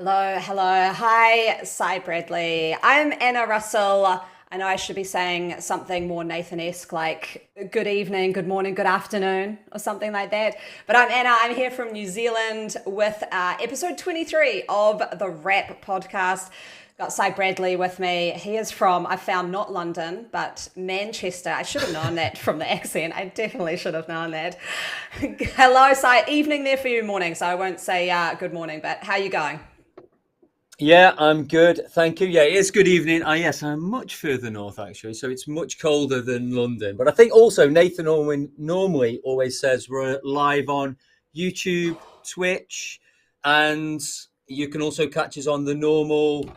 Hello, hello. Hi, Cy Bradley. I'm Anna Russell. I know I should be saying something more Nathan-esque like good evening, good morning, good afternoon, or something like that. But I'm Anna. I'm here from New Zealand with episode 23 of the Rap podcast. Got Cy Bradley with me. He is from, I found not London, but Manchester. I should have known that from the accent. I definitely should have known that. Hello, Cy. Evening there for you, morning. So I won't say good morning, but how are you going? Yeah, I'm good. Thank you. Yeah, it's good evening. Yes, I'm much further north actually, so it's much colder than London. But I think also Nathan Orwin normally always says we're live on YouTube, Twitch, and you can also catch us on the normal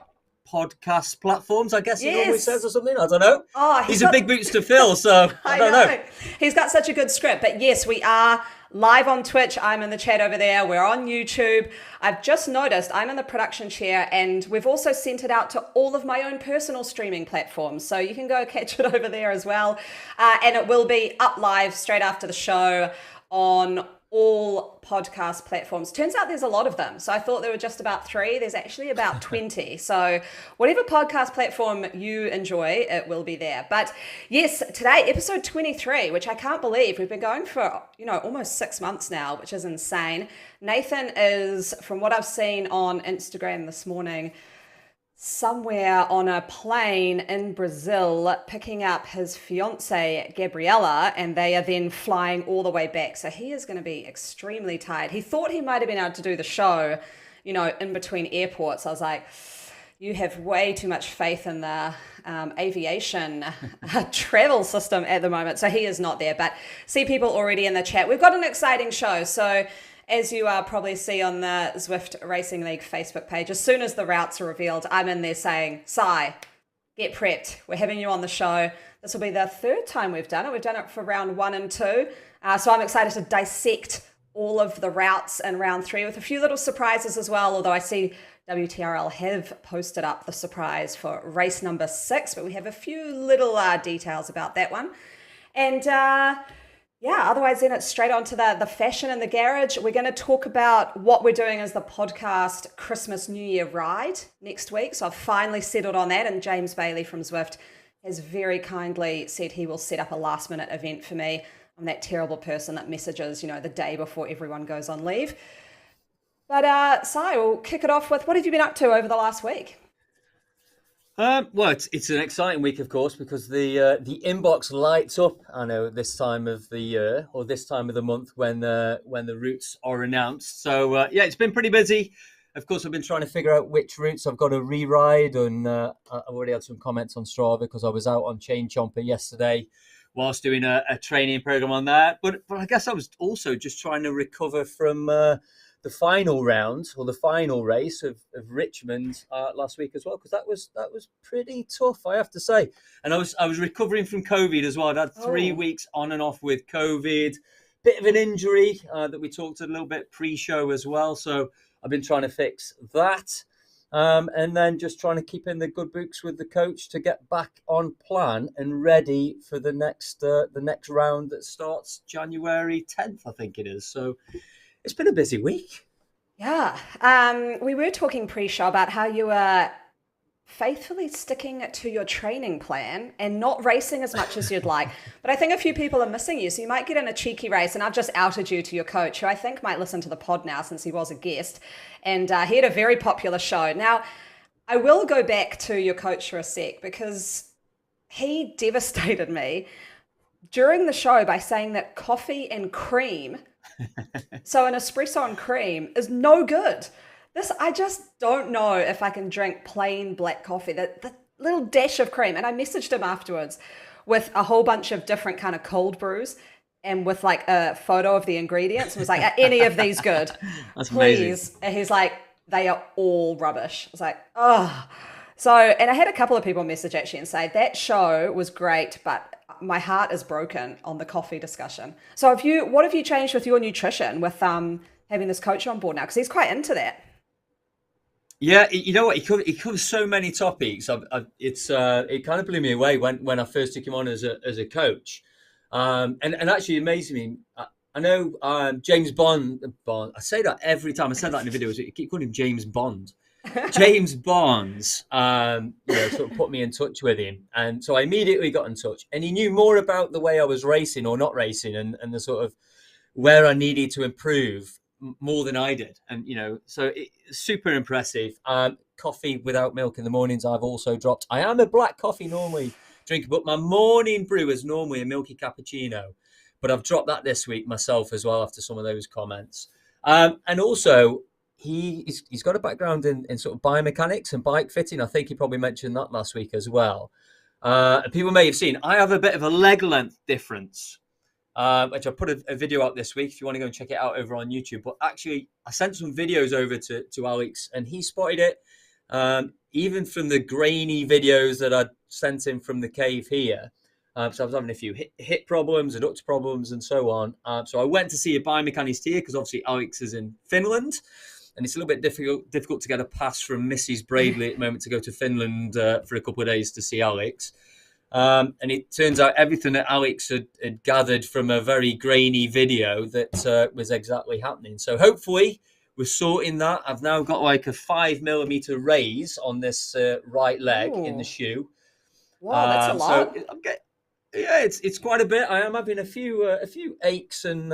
podcast platforms. I guess he normally says Yes. or something. I don't know. Oh, he's These are got big boots to fill, so I I don't know. know. He's got such a good script. But yes, we are live on Twitch. I'm in the chat over there. We're on YouTube. I've just noticed I'm in the production chair and we've also sent it out to all of my own personal streaming platforms. So you can go catch it over there as well. And it will be up live straight after the show on all podcast platforms. Turns out there's a lot of them. So I thought there were just about three. There's actually about 20. So whatever podcast platform you enjoy, it will be there. But yes, today, episode 23, which I can't believe we've been going for, almost 6 months now, which is insane. Nathan is, from what I've seen on Instagram this morning, somewhere on a plane in Brazil picking up his fiancee Gabriella, and they are then flying all the way back. So he is going to be extremely tired. He thought he might have been able to do the show, in between airports. I was like, you have way too much faith in the aviation travel system at the moment. So he is not there, but see people already in the chat. We've got an exciting show. So as you probably see on the Zwift Racing League Facebook page, as soon as the routes are revealed, I'm in there saying, Cy, get prepped. We're having you on the show. This will be the third time we've done it. We've done it for round 1 and 2. So I'm excited to dissect all of the routes in round 3 with a few little surprises as well, although I see WTRL have posted up the surprise for race number 6, but we have a few little details about that one. And yeah, otherwise then it's straight on to the fashion in the garage. We're going to talk about what we're doing as the podcast Christmas New Year ride next week. So I've finally settled on that, and James Bailey from Zwift has very kindly said he will set up a last minute event for me. I'm that terrible person that messages, the day before everyone goes on leave. But Sai, we'll kick it off with, what have you been up to over the last week? Well, it's an exciting week, of course, because the inbox lights up. I know this time of the year or this time of the month when the routes are announced. So yeah, it's been pretty busy. Of course, I've been trying to figure out which routes I've got to re-ride, and I've already had some comments on Strava because I was out on Chain Chomper yesterday whilst doing a training program on that. But I guess I was also just trying to recover from the final round or the final race of Richmond last week as well, because that was pretty tough, I have to say. And I was recovering from COVID as well. I'd had 3 weeks on and off with COVID, bit of an injury that we talked a little bit pre-show as well. So I've been trying to fix that. And then just trying to keep in the good books with the coach to get back on plan and ready for the next round that starts January 10th, I think it is. So it's been a busy week. Yeah, we were talking pre-show about how you were faithfully sticking to your training plan and not racing as much as you'd like. But I think a few people are missing you, so you might get in a cheeky race. And I've just outed you to your coach, who I think might listen to the pod now since he was a guest. And he had a very popular show. Now, I will go back to your coach for a sec because he devastated me during the show by saying that coffee and cream, so an espresso and cream, is no good. I just don't know if I can drink plain black coffee, the little dash of cream. And I messaged him afterwards with a whole bunch of different kind of cold brews and with like a photo of the ingredients and was like, are any of these good? That's amazing. Please. And he's like, they are all rubbish. I was like, oh. So, and I had a couple of people message actually and say, that show was great, but my heart is broken on the coffee discussion. So what have you changed with your nutrition with having this coach on board now? Because he's quite into that. Yeah, you know what? He covers so many topics. It kind of blew me away when I first took him on as a coach, and actually amazing me. I know James Bond. I say that every time. I said that in the videos. I keep calling him James Bond. James Barnes, sort of put me in touch with him, and so I immediately got in touch. And he knew more about the way I was racing or not racing, and the sort of where I needed to improve more than I did. And so it's super impressive. Coffee without milk in the mornings, I've also dropped. I am a black coffee normally drinker, but my morning brew is normally a milky cappuccino. But I've dropped that this week myself as well after some of those comments. And also, he's got a background in sort of biomechanics and bike fitting. I think he probably mentioned that last week as well. And people may have seen, I have a bit of a leg length difference, which I put a video out this week if you want to go and check it out over on YouTube. But actually, I sent some videos over to Alex, and he spotted it. Even from the grainy videos that I'd sent him from the cave here. So I was having a few hip problems, adductor problems, and so on. So I went to see a biomechanist here because obviously Alex is in Finland, and it's a little bit difficult to get a pass from Mrs. Bradeley at the moment to go to Finland for a couple of days to see Alex. And it turns out everything that Alex had gathered from a very grainy video that was exactly happening. So hopefully we're sorting that. I've now got like a 5mm raise on this right leg in the shoe. Wow, that's a lot. So it's quite a bit. I am having a few aches and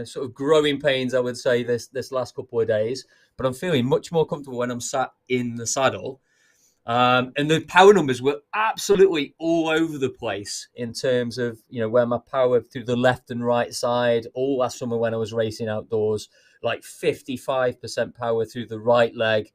sort of growing pains, I would say, this last couple of days. But I'm feeling much more comfortable when I'm sat in the saddle. And the power numbers were absolutely all over the place in terms of where my power through the left and right side. All last summer when I was racing outdoors, like 55% power through the right leg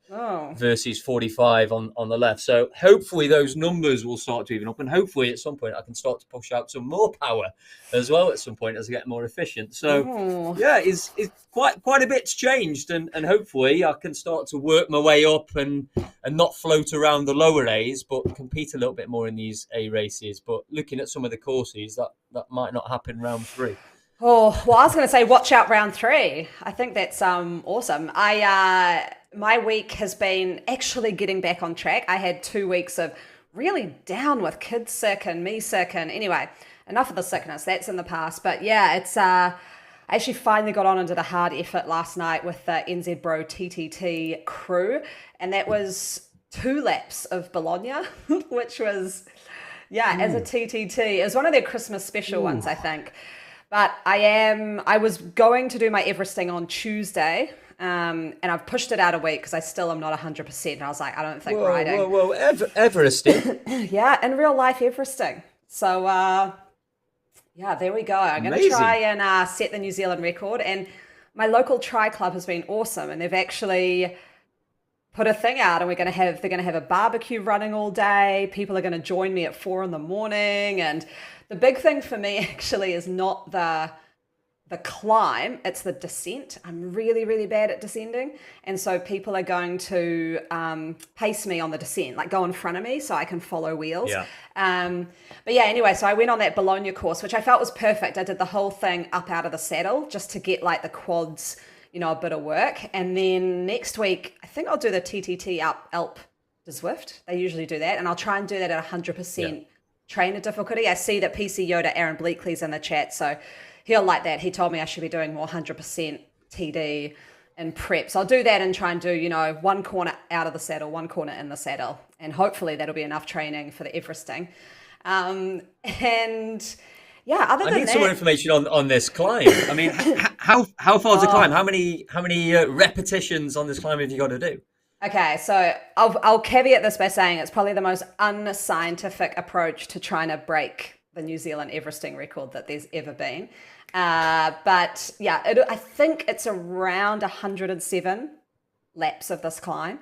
versus 45 on the left. So hopefully those numbers will start to even up, and hopefully at some point I can start to push out some more power as well at some point as I get more efficient. So it's quite a bit's changed, and hopefully I can start to work my way up and not float around the lower A's, but compete a little bit more in these A races. But looking at some of the courses, that might not happen round 3. Oh, well, I was going to say, watch out round 3. I think that's awesome. My week has been actually getting back on track. I had 2 weeks of really down with kids sick and me sick. And anyway, enough of the sickness. That's in the past. But yeah, it's I actually finally got on and did a hard effort last night with the NZ Bro TTT crew. And that was 2 laps of Bologna, which was, as a TTT. It was one of their Christmas special ones, I think. But I was going to do my Everesting on Tuesday, and I've pushed it out a week because I still am not 100%. And I was like, I don't think riding. Everesting? Yeah, in real life Everesting. So, there we go. I'm going to try and set the New Zealand record. And my local tri club has been awesome, and they've actually put a thing out, and they're going to have a barbecue running all day. People are going to join me at 4 a.m, and the big thing for me actually is not the climb, it's the descent. I'm really, really bad at descending. And so people are going to pace me on the descent, like go in front of me so I can follow wheels. Anyway, so I went on that Bologna course, which I felt was perfect. I did the whole thing up out of the saddle just to get like the quads, a bit of work. And then next week, I think I'll do the TTT up Alp to Zwift. They usually do that. And I'll try and do that at 100%. Trainer difficulty. I see that PC Yoda Aaron Bleakley's in the chat, so he'll like that. He told me I should be doing more 100% TD and prep. So I'll do that and try and do, one corner out of the saddle, one corner in the saddle. And hopefully that'll be enough training for the Everesting. Other than that, I need some more information on this climb. I mean, how far is the climb? How many repetitions on this climb have you got to do? Okay, so I'll caveat this by saying it's probably the most unscientific approach to trying to break the New Zealand Everesting record that there's ever been. I think it's around 107 laps of this climb.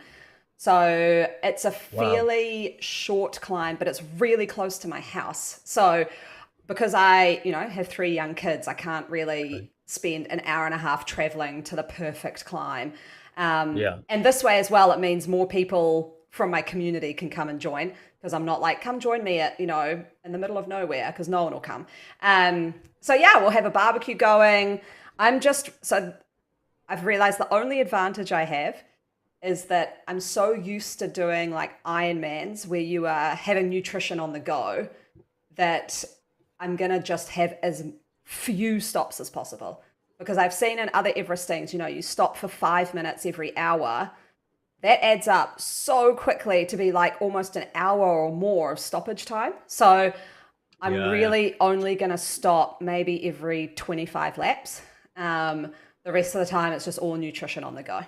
So it's a fairly short climb, but it's really close to my house. So because I, have 3 young kids, I can't really spend an hour and a half traveling to the perfect climb. And this way as well, it means more people from my community can come and join, because I'm not like, come join me at, in the middle of nowhere, because no one will come. We'll have a barbecue going. I've realized the only advantage I have is that I'm so used to doing like Ironmans where you are having nutrition on the go that I'm going to just have as few stops as possible. Because I've seen in other Everestings, you stop for 5 minutes every hour that adds up so quickly to be like almost an hour or more of stoppage time. So I'm Yeah, yeah. really only going to stop maybe every 25 laps. The rest of the time, it's just all nutrition on the go.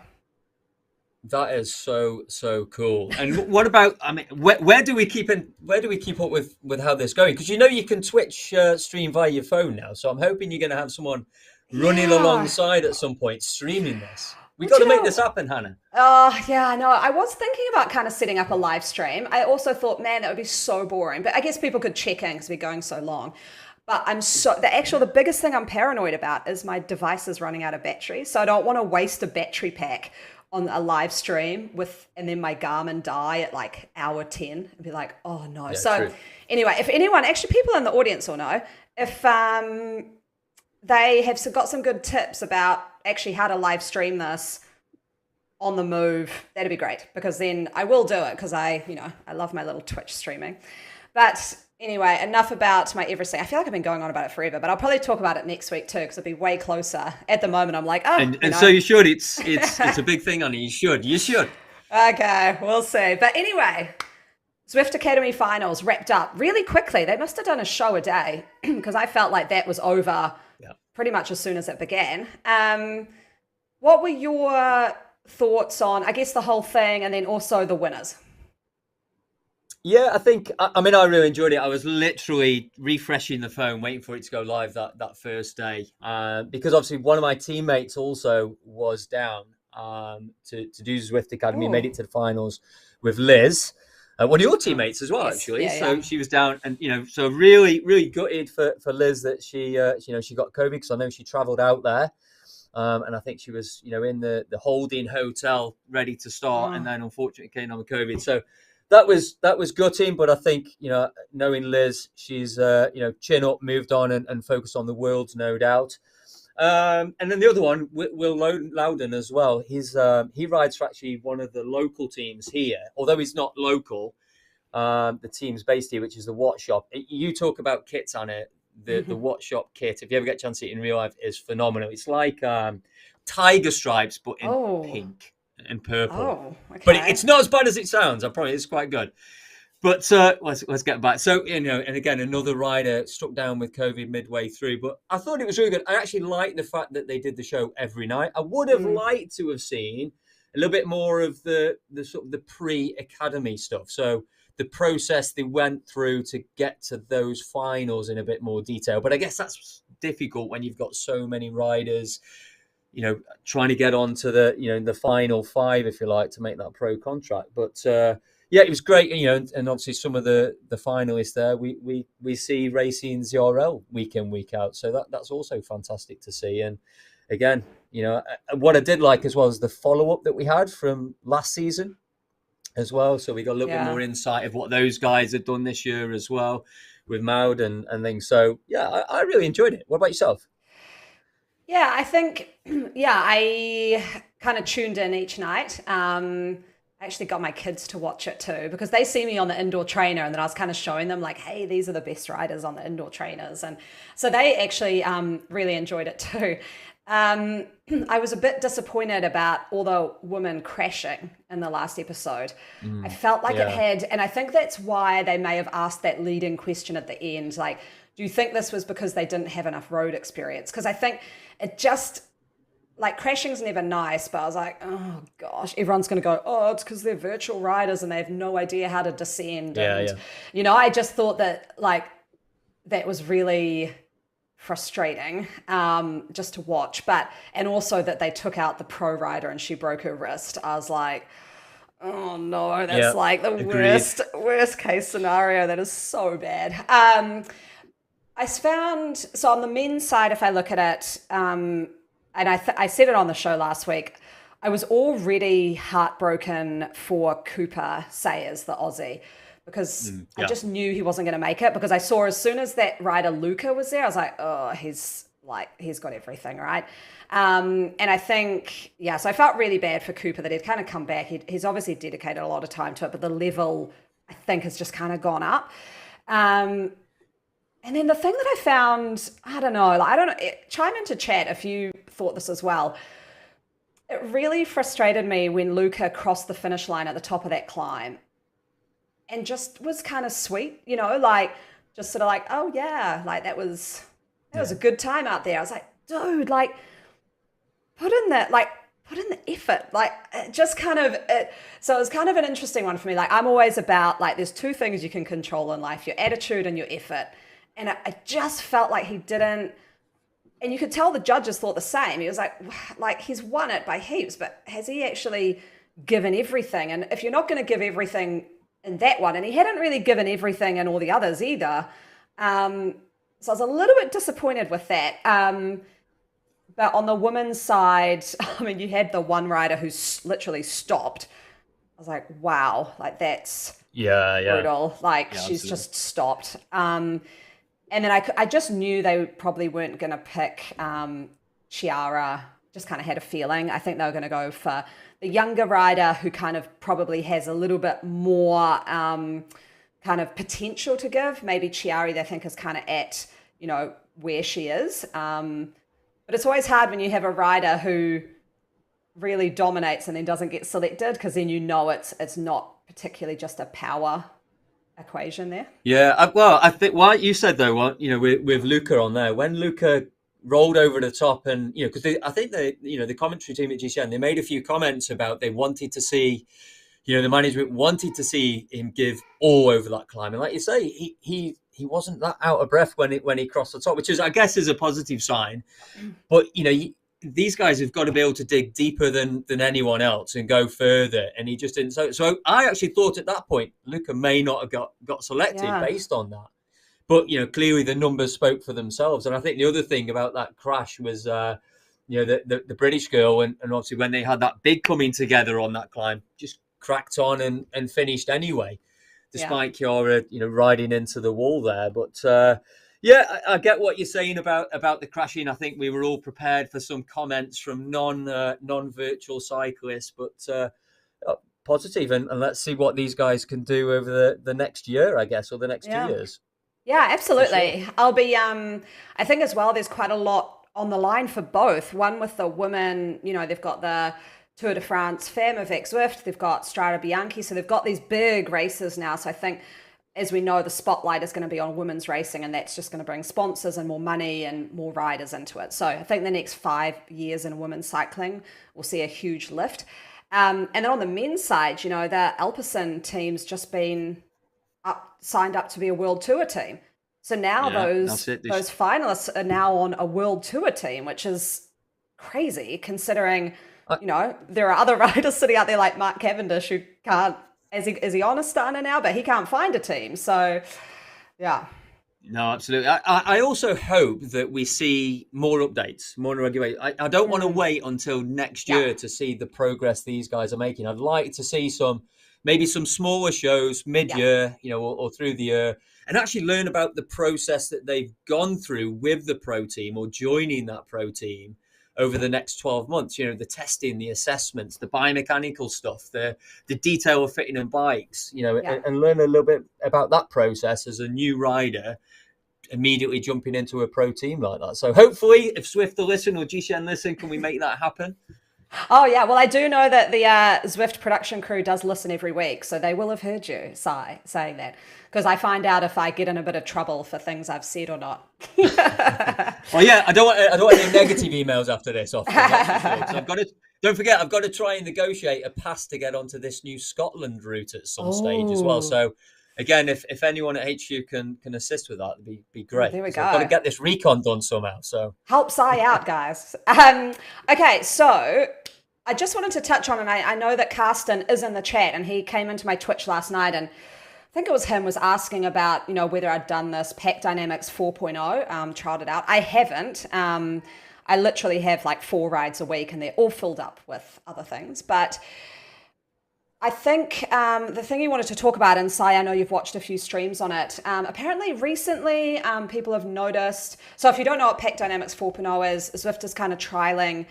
That is so cool. And what about? I mean, where do we keep in? Where do we keep up with how this is going? Because you can Twitch stream via your phone now. So I'm hoping you're going to have someone running Yeah. alongside at some point streaming this. We Would got you to make this know? happen, Hannah. Oh, yeah, I know. I was thinking about kind of setting up a live stream. I also thought, man, that would be so boring. But I guess people could check in because we're going so long. But the biggest thing I'm paranoid about is my device is running out of battery. So I don't want to waste a battery pack on a live stream and then my Garmin die at like hour 10 and be like, oh no. Yeah, So true. anyway, if anyone, actually people in the audience will know, if they have got some good tips about actually how to live stream this on the move, that'd be great, because then I will do it because I love my little Twitch streaming. But anyway, enough about my Everesting. I feel like I've been going on about it forever, but I'll probably talk about it next week too because it'll be way closer. At the moment, I'm like, And so you should. It's a big thing, honey. You should. Okay, we'll see. But anyway, Zwift Academy finals wrapped up really quickly. They must have done a show a day because I felt like that was over Yeah. pretty much as soon as it began. What were your thoughts on, I guess, the whole thing and then also the winners? Yeah, I think. I mean, I really enjoyed it. I was literally refreshing the phone, waiting for it to go live that first day, because obviously one of my teammates also was down to do Zwift Academy, made Oh, it to the finals with Liz, one of your oh, teammates as well, yes. actually. Yeah, yeah. So she was down, and so really gutted for Liz that she got COVID, because I know she travelled out there. And I think she was, in the holding hotel ready to start, and Oh, then unfortunately came on with COVID. So that was gutting. But I think, knowing Liz, she's chin up, moved on, and focused on the worlds, no doubt. And then the other one, Will Loudon as well. He rides for actually one of the local teams here, although he's not local. The team's based here, which is the Watch Shop. You talk about kits on it. The Watch Shop kit, if you ever get a chance to see it in real life, is phenomenal. It's like tiger stripes, but in oh, pink and purple. oh, But okay. it's not as bad as it sounds. I promise, it's quite good. But let's get back. So, and again, another rider struck down with COVID midway through. But I thought it was really good. I actually liked the fact that they did the show every night. I would have Mm, liked to have seen a little bit more of the sort of the pre-academy stuff. So the process they went through to get to those finals in a bit more detail. But I guess that's difficult when you've got so many riders, trying to get onto the final five, if you like, to make that pro contract. But yeah, it was great, and obviously some of the finalists there, we see racing ZRL week in, week out. So that's also fantastic to see. And again, what I did like as well is the follow up that we had from last season as well. So we got a little bit yeah. more insight of what those guys had done this year as well with Maud and things. So yeah, I really enjoyed it. What about yourself? Yeah, I think, yeah, I kind of tuned in each night. I actually got my kids to watch it too because they see me on the indoor trainer and then I was kind of showing them like, hey, these are the best riders on the indoor trainers. And so they actually really enjoyed it too. Um, I was a bit disappointed about all the women crashing in the last episode. I felt like it Yeah. had, and I think that's why they may have asked that leading question at the end, like, do you think this was because they didn't have enough road experience? Because I think it just, like, crashing's never nice, but I was like, oh gosh, everyone's going to go, oh, it's because they're virtual riders and they have no idea how to descend. Yeah, And, yeah. I just thought that, like, that was really frustrating just to watch. And also that they took out the pro rider and she broke her wrist. I was like, oh no, that's Yeah. like the Agreed. worst case scenario. That is so bad. I found, so on the men's side, if I look at it, and I said it on the show last week, I was already heartbroken for Cooper Sayers, the Aussie, because I Yeah. just knew he wasn't going to make it because I saw as soon as that rider Luca was there, I was like, oh, he's got everything, right? And I think, yeah, so I felt really bad for Cooper that he'd kind of come back. He's obviously dedicated a lot of time to it, but the level, I think, has just kind of gone up. Um, and then the thing that I found, I don't know, chime into chat if you thought this as well. It it really frustrated me when Luca crossed the finish line at the top of that climb and just was kind of sweet, like just sort of like, oh yeah, like that was a good time out there. I was like, dude, like put in the effort, like just kind of it. So it was kind of an interesting one for me. Like I'm always about like there's two things you can control in life, your attitude and your effort. And I just felt like he didn't, and you could tell the judges thought the same. He was like he's won it by heaps, but has he actually given everything? And if you're not going to give everything in that one, and he hadn't really given everything in all the others either. So I was a little bit disappointed with that. But on the women's side, I mean, you had the one rider who literally stopped. I was like, wow, like that's brutal. Like she's absolutely just stopped. And then I just knew they probably weren't going to pick Chiara. Just kind of had a feeling. I think they were going to go for the younger rider who kind of probably has a little bit more kind of potential to give. Maybe Chiari, they think, is kind of at, where she is. But it's always hard when you have a rider who really dominates and then doesn't get selected, because then it's not particularly just a power equation there. Yeah, well, I think what you said though, with Luca on there, when Luca rolled over the top, and because I think the commentary team at GCN, they made a few comments about they wanted to see, the management wanted to see him give all over that climb, and like you say, he wasn't that out of breath when he crossed the top, which is, I guess, is a positive sign. But these guys have got to be able to dig deeper than anyone else and go further, and he just didn't. So I actually thought at that point Luca may not have got selected based on that. But clearly the numbers spoke for themselves. And I think the other thing about that crash was the British girl, and obviously when they had that big coming together on that climb, just cracked on and finished anyway, despite Chiara riding into the wall there. But I get what you're saying about the crashing. I think we were all prepared for some comments from non-virtual cyclists, but positive, and let's see what these guys can do over the next year, I guess, or the next 2 years. Yeah, absolutely. Sure. I'll be, I think as well, there's quite a lot on the line for both. One with the women, they've got the Tour de France Femme avec Zwift, they've got Strada Bianchi, so they've got these big races now. So I think, as we know, the spotlight is going to be on women's racing, and that's just going to bring sponsors and more money and more riders into it. So I think the next 5 years in women's cycling, we'll see a huge lift. And then on the men's side, the Alpecin team's just been signed up to be a world tour team. So now those finalists are now on a world tour team, which is crazy considering, there are other riders sitting out there like Mark Cavendish who can't, is he on Astana now, but he can't find a team. So, yeah. No, absolutely. I also hope that we see more updates, more regulation. I don't want to wait until next year to see the progress these guys are making. I'd like to see maybe some smaller shows mid-year, or through the year, and actually learn about the process that they've gone through with the pro team or joining that pro team over the next 12 months. The testing, the assessments, the biomechanical stuff, the detail of fitting and bikes, and learn a little bit about that process as a new rider immediately jumping into a pro team like that. So hopefully, if Zwift will listen or GCN listen, can we make that happen? Oh, yeah. Well, I do know that the Zwift production crew does listen every week, so they will have heard you saying that, because I find out if I get in a bit of trouble for things I've said or not. Well, yeah, I don't want any negative emails after this. Sure. So don't forget, I've got to try and negotiate a pass to get onto this new Scotland route at some stage as well. So again, if anyone at HQ can assist with that, it'd be great. There we go. I've got to get this recon done somehow. So help Si out, guys. Okay, so I just wanted to touch on, and I know that Carsten is in the chat, and he came into my Twitch last night, and I think it was him was asking about, whether I'd done this Pack Dynamics 4.0, trialed it out. I haven't. I literally have like 4 rides a week, and they're all filled up with other things, but I think the thing you wanted to talk about, and Si, I know you've watched a few streams on it. Apparently recently people have noticed, so if you don't know what Pack Dynamics 4.0 is, Zwift is kind of trialing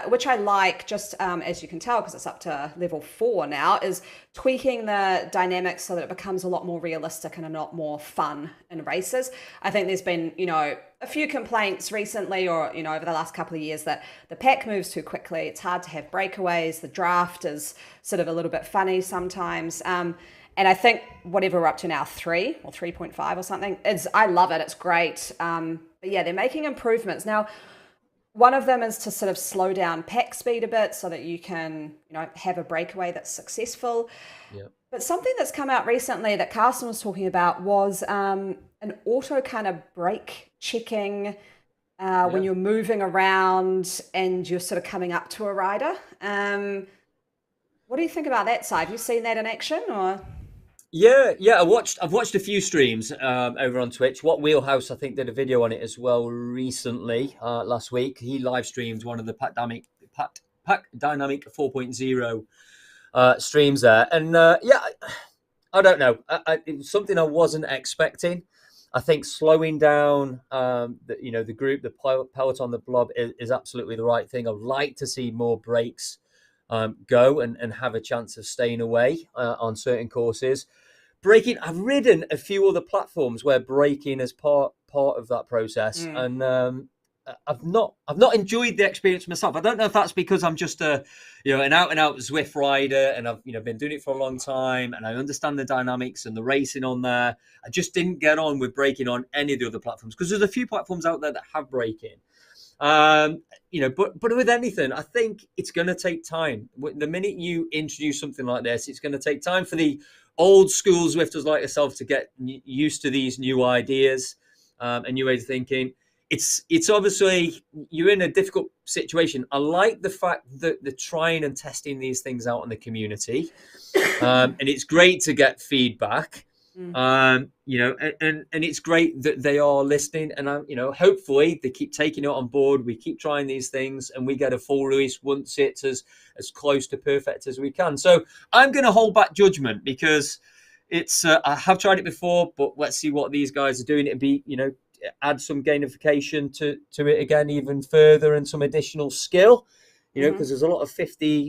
which I like, just as you can tell, because it's up to level 4 now, is tweaking the dynamics so that it becomes a lot more realistic and a lot more fun in races. I think there's been, a few complaints recently, or over the last couple of years, that the pack moves too quickly. It's hard to have breakaways. The draft is sort of a little bit funny sometimes. And I think whatever we're up to now, 3 or 3.5 or something, I love it. It's great. But yeah, they're making improvements now. One of them is to sort of slow down pack speed a bit so that you can, have a breakaway that's successful. Yep. But something that's come out recently that Carson was talking about was an auto kind of brake checking when you're moving around and you're sort of coming up to a rider. What do you think about that side? Have you seen that in action, or? Yeah. I've watched a few streams over on Twitch. What Wheelhouse, I think, did a video on it as well recently, last week. He live streamed one of the Pack Dynamic 4.0 streams there, and I don't know. It was something I wasn't expecting. I think slowing down, the group, the peloton, the blob is absolutely the right thing. I'd like to see more breaks go and have a chance of staying away on certain courses. Braking, I've ridden a few other platforms where braking is part of that process, and I've not enjoyed the experience myself. I don't know if that's because I'm just an out and out Zwift rider, and I've been doing it for a long time, and I understand the dynamics and the racing on there. I just didn't get on with braking on any of the other platforms, because there's a few platforms out there that have braking. But with anything, I think it's going to take time. The minute you introduce something like this, it's going to take time for the old school Zwifters like yourself to get used to these new ideas and new ways of thinking. It's obviously, you're in a difficult situation. I like the fact that they're trying and testing these things out in the community, and it's great to get feedback. And it's great that they are listening, and hopefully they keep taking it on board. We keep trying these things, and we get a full release once it's as close to perfect as we can. So I'm going to hold back judgment, because it's I have tried it before, but let's see what these guys are doing. It'd be add some gamification to it again, even further, and some additional skill. Because there's a lot of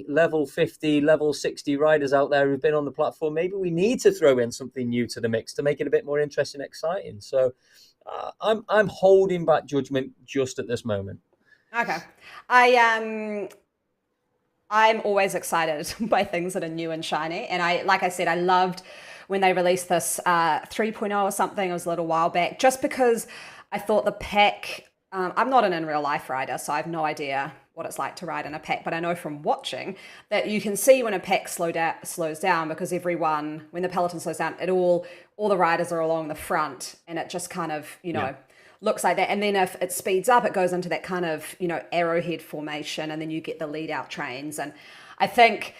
level 50, level 60 riders out there who've been on the platform. Maybe we need to throw in something new to the mix to make it a bit more interesting and exciting. So I'm holding back judgment just at this moment. Okay. I'm always excited by things that are new and shiny. And like I said, I loved when they released this 3.0 or something. It was a little while back, just because I thought the pack, I'm not an in real life rider, so I have no idea what it's like to ride in a pack, but I know from watching that you can see when a pack slows down, because when the peloton slows down, all the riders are along the front, and it just kind of looks like that. And then if it speeds up, it goes into that kind of arrowhead formation, and then you get the lead out trains. And I think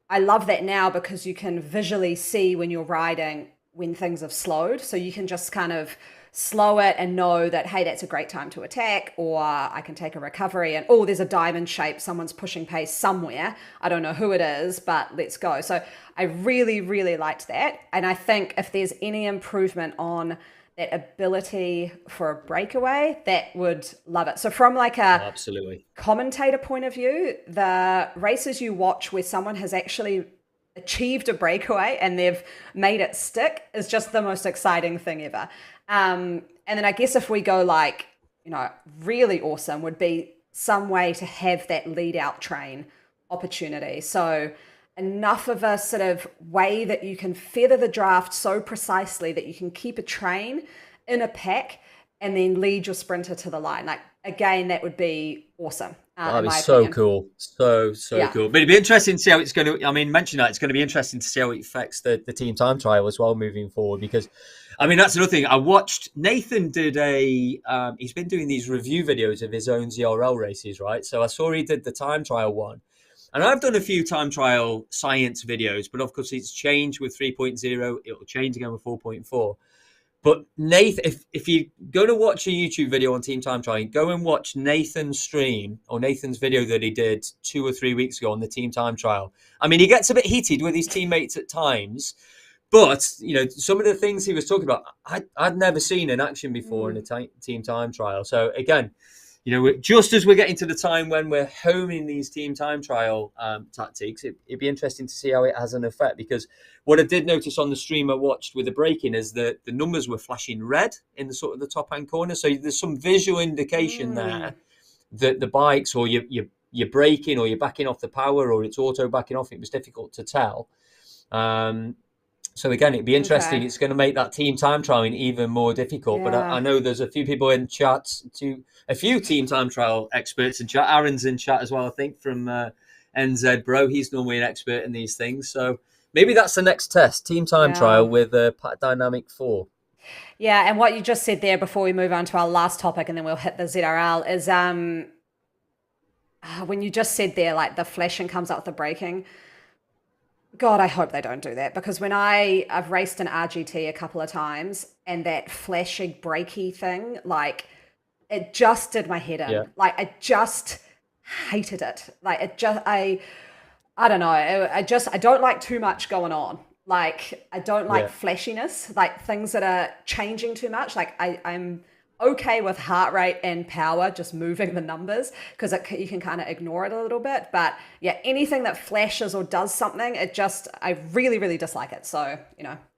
I love that now, because you can visually see when you're riding when things have slowed, so you can just kind of slow it and know that, hey, that's a great time to attack, or I can take a recovery, and there's a diamond shape, someone's pushing pace somewhere, I don't know who it is, but let's go. So I really, really liked that. And I think if there's any improvement on that ability for a breakaway, that would love it. So from like a absolutely commentator point of view, the races you watch where someone has actually achieved a breakaway and they've made it stick is just the most exciting thing ever. And then I guess if we go really awesome would be some way to have that lead out train opportunity. So enough of a sort of way that you can feather the draft so precisely that you can keep a train in a pack and then lead your sprinter to the line. Like, again, that would be awesome. That'd be so cool. So cool. But it'd be interesting to see how it's going to, mention that, it's going to be interesting to see how it affects the team time trial as well moving forward, because that's another thing. I watched Nathan did he's been doing these review videos of his own ZRL races, right? So I saw he did the time trial one. And I've done a few time trial science videos, but of course it's changed with 3.0. It'll change again with 4.4. But Nathan, if you're going to watch a YouTube video on team time trial, go and watch Nathan's stream or Nathan's video that he did 2 or 3 weeks ago on the team time trial. He gets a bit heated with his teammates at times. But, some of the things he was talking about, I'd never seen in action before in a team time trial. So, again, just as we're getting to the time when we're honing these team time trial tactics, it'd be interesting to see how it has an effect, because what I did notice on the stream I watched with the braking is that the numbers were flashing red in the sort of the top hand corner. So there's some visual indication there that the bikes, or you're braking, or you're backing off the power, or it's auto backing off. It was difficult to tell. So again, it'd be interesting. Okay. It's going to make that team time trialing even more difficult. But I know there's a few people in chat, a few team time trial experts in chat. Aaron's in chat as well, I think, from NZ Bro. He's normally an expert in these things. So maybe that's the next test, team time trial with Pat Dynamic 4. Yeah, and what you just said there before we move on to our last topic, and then we'll hit the ZRL, is when you just said there, like the flashing comes up with the braking. God, I hope they don't do that, because when I've raced an RGT a couple of times, and that flashing brakey thing, like, it just did my head in. Yeah. Like, I just hated it. Like, I don't know. I don't like too much going on. Like, I don't like flashiness, like things that are changing too much. Like, I'm okay with heart rate and power just moving the numbers, because you can kind of ignore it a little bit. But yeah, anything that flashes or does something, I really, really dislike it. So,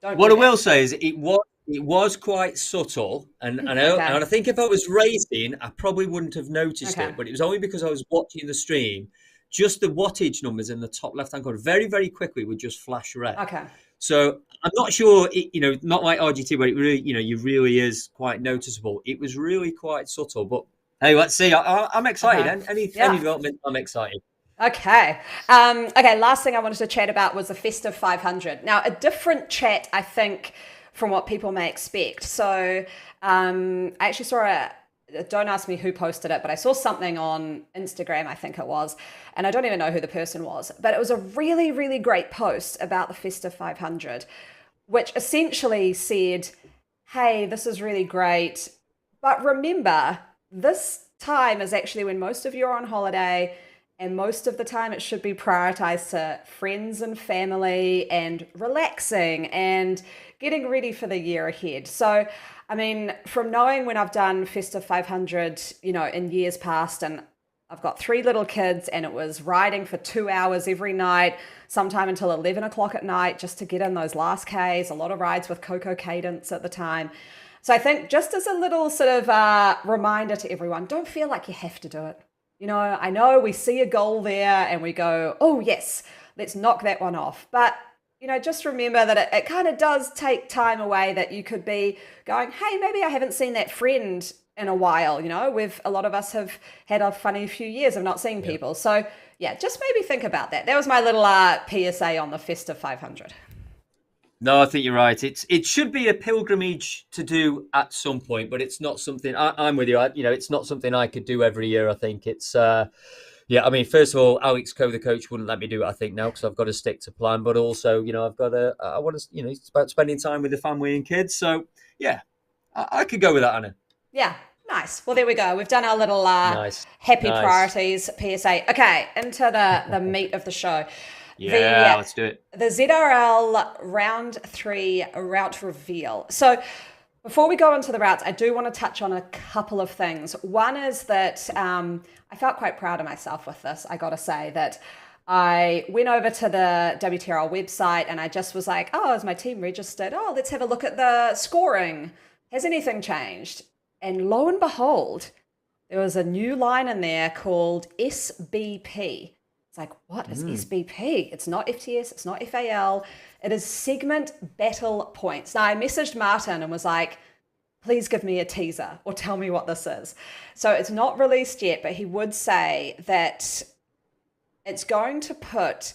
don't. What I will say is it was quite subtle, and I think if I was racing, I probably wouldn't have noticed it. But it was only because I was watching the stream. Just the wattage numbers in the top left-hand corner, very, very quickly, would just flash red. Okay. So I'm not sure, not like RGT, where it really, you really is quite noticeable. It was really quite subtle. But hey, let's see. I'm excited. Okay. Any development, I'm excited. Okay. Okay. Last thing I wanted to chat about was the Festive 500. Now, a different chat, I think, from what people may expect. So I actually saw don't ask me who posted it, but I saw something on Instagram, I think it was, and I don't even know who the person was, but it was a really, really great post about the Festive 500, which essentially said, hey, this is really great, but remember, this time is actually when most of you are on holiday, and most of the time it should be prioritized to friends and family and relaxing and getting ready for the year ahead. So, I mean, from knowing when I've done Festive 500, in years past, and I've got 3 little kids, and it was riding for 2 hours every night, sometime until 11 o'clock at night, just to get in those last Ks, a lot of rides with Coco Cadence at the time. So I think just as a little sort of reminder to everyone, don't feel like you have to do it. I know we see a goal there and we go, oh yes, let's knock that one off. But just remember that it kind of does take time away, that you could be going, hey, maybe I haven't seen that friend in a while. A lot of us have had a funny few years of not seeing people. So yeah, just maybe think about that. That was my little PSA on the Festive 500. No, I think you're right. It should be a pilgrimage to do at some point, but it's not something I'm with you. It's not something I could do every year. I think it's, I mean, first of all, Alex Coe, the coach, wouldn't let me do it, I think, now, because I've got to stick to plan. But also, I want to, it's about spending time with the family and kids. So, yeah, I could go with that, Anna. Yeah, nice. Well, there we go. We've done our little happy priorities PSA. Okay, into the meat of the show. Let's do it. The ZRL round 3 route reveal. So before we go into the routes, I do want to touch on a couple of things. One is that I felt quite proud of myself with this. I got to say that I went over to the WTRL website and I just was like, oh, is my team registered? Oh, let's have a look at the scoring. Has anything changed? And lo and behold, there was a new line in there called SBP. Like, what is SBP? It's not FTS, it's not FAL, it is segment battle points. Now, I messaged Martin and was like, please give me a teaser or tell me what this is. So it's not released yet, but he would say that it's going to put